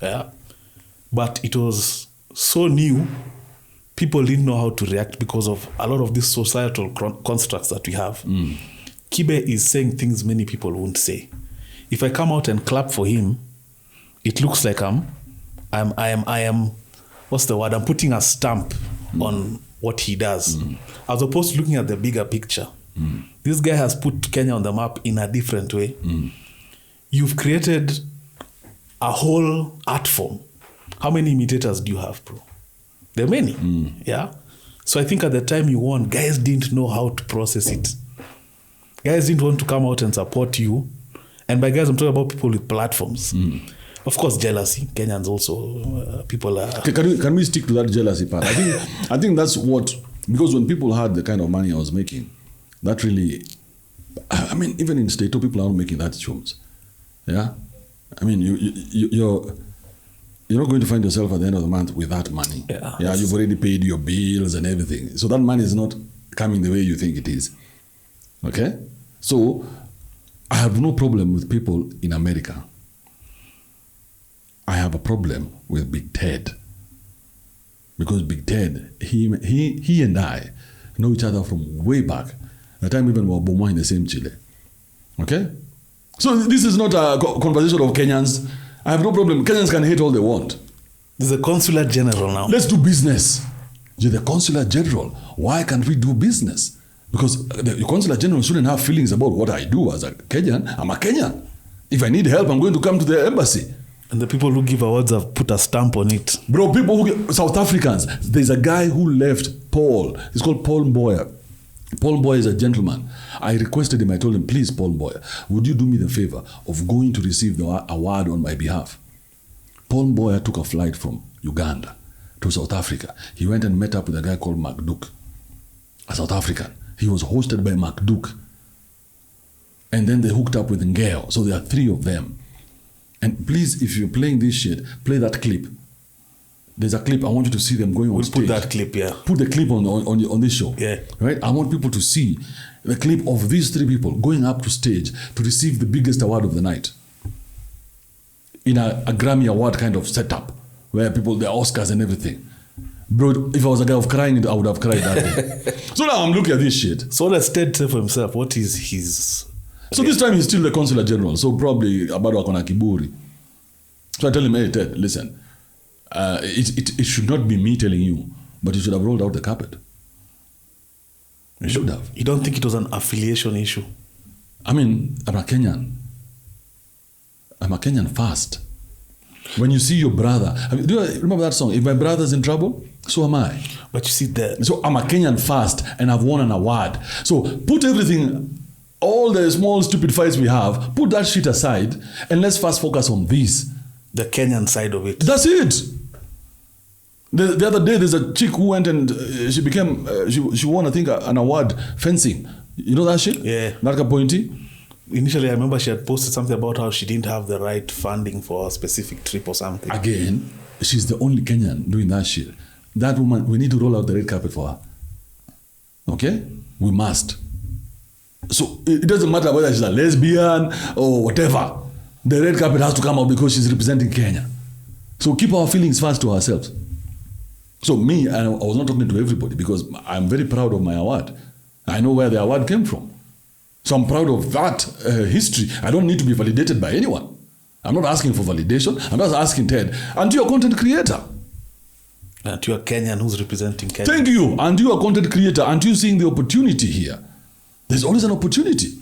Yeah. But it was so new, people didn't know how to react because of a lot of these societal constructs that we have. Kibe is saying things many people won't say. If I come out and clap for him, it looks like I am, what's the word? I'm putting a stamp on what he does. As opposed to looking at the bigger picture. This guy has put Kenya on the map in a different way. You've created a whole art form. How many imitators do you have, bro? There are many. Yeah. So I think at the time you won, guys didn't know how to process it. Guys didn't want to come out and support you. And by guys, I'm talking about people with platforms. Of course, jealousy. Kenyans also, people are... Can we stick to that jealousy part? I think that's what... Because when people had the kind of money I was making, that really... I mean, even in Stato, people aren't making that chums. Yeah? I mean, you're not going to find yourself at the end of the month with that money. Yeah, you've already paid your bills and everything. So that money is not coming the way you think it is. Okay? So, I have no problem with people in America. I have a problem with Big Ted. Because Big Ted, he and I know each other from way back. The time even we were born in the same Chile. Okay? So this is not a conversation of Kenyans. I have no problem. Kenyans can hate all they want. There's a consular general now. Let's do business. You're the consular general. Why can't we do business? Because the consular general shouldn't have feelings about what I do as a Kenyan. I'm a Kenyan. If I need help, I'm going to come to the embassy. And the people who give awards have put a stamp on it. Bro, South Africans. There's a guy who left Paul. He's called Paul Mboya. Paul Mboya is a gentleman. I requested him, I told him, please, Paul Mboya, would you do me the favor of going to receive the award on my behalf? Paul Mboya took a flight from Uganda to South Africa. He went and met up with a guy called Mark Duke, a South African. He was hosted by Mark Duke. And then they hooked up with Ngeo. So there are 3 of them. And please, if you're playing this shit, play that clip. There's a clip. I want you to see them going on stage. Put that clip, yeah. Put the clip on this show. Yeah. Right? I want people to see the clip of these 3 people going up to stage to receive the biggest award of the night. In a Grammy Award kind of setup, where people, the Oscars and everything. Bro, if I was a guy of crying, I would have cried that day. So now I'm looking at this shit. So let's Ted say for himself, what is his... So this time he's still the consular general. So probably Abado Akona Kiburi. So I tell him, hey Ted, listen, it should not be me telling you, but you should have rolled out the carpet. You should have. You don't think it was an affiliation issue? I mean, I'm a Kenyan. I'm a Kenyan first. When you see your brother, do you remember that song? If my brother's in trouble, so am I. But you see that. So I'm a Kenyan first, and I've won an award. So put everything, all the small stupid fights we have, put that shit aside, and let's first focus on this. The Kenyan side of it. That's it. The other day, there's a chick who went and she became, she won, I think, an award fencing. You know that shit? Yeah. Narka Pointy. Initially, I remember she had posted something about how she didn't have the right funding for a specific trip or something. Again, she's the only Kenyan doing that shit. That woman, we need to roll out the red carpet for her. Okay? We must. So it doesn't matter whether she's a lesbian or whatever. The red carpet has to come out because she's representing Kenya. So keep our feelings first to ourselves. So me, I was not talking to everybody because I'm very proud of my award. I know where the award came from. So I'm proud of that history. I don't need to be validated by anyone. I'm not asking for validation. I'm just asking Ted, and you're a content creator. And you're a Kenyan who's representing Kenya. Thank you. And you're a content creator. And you're seeing the opportunity here. There's always an opportunity.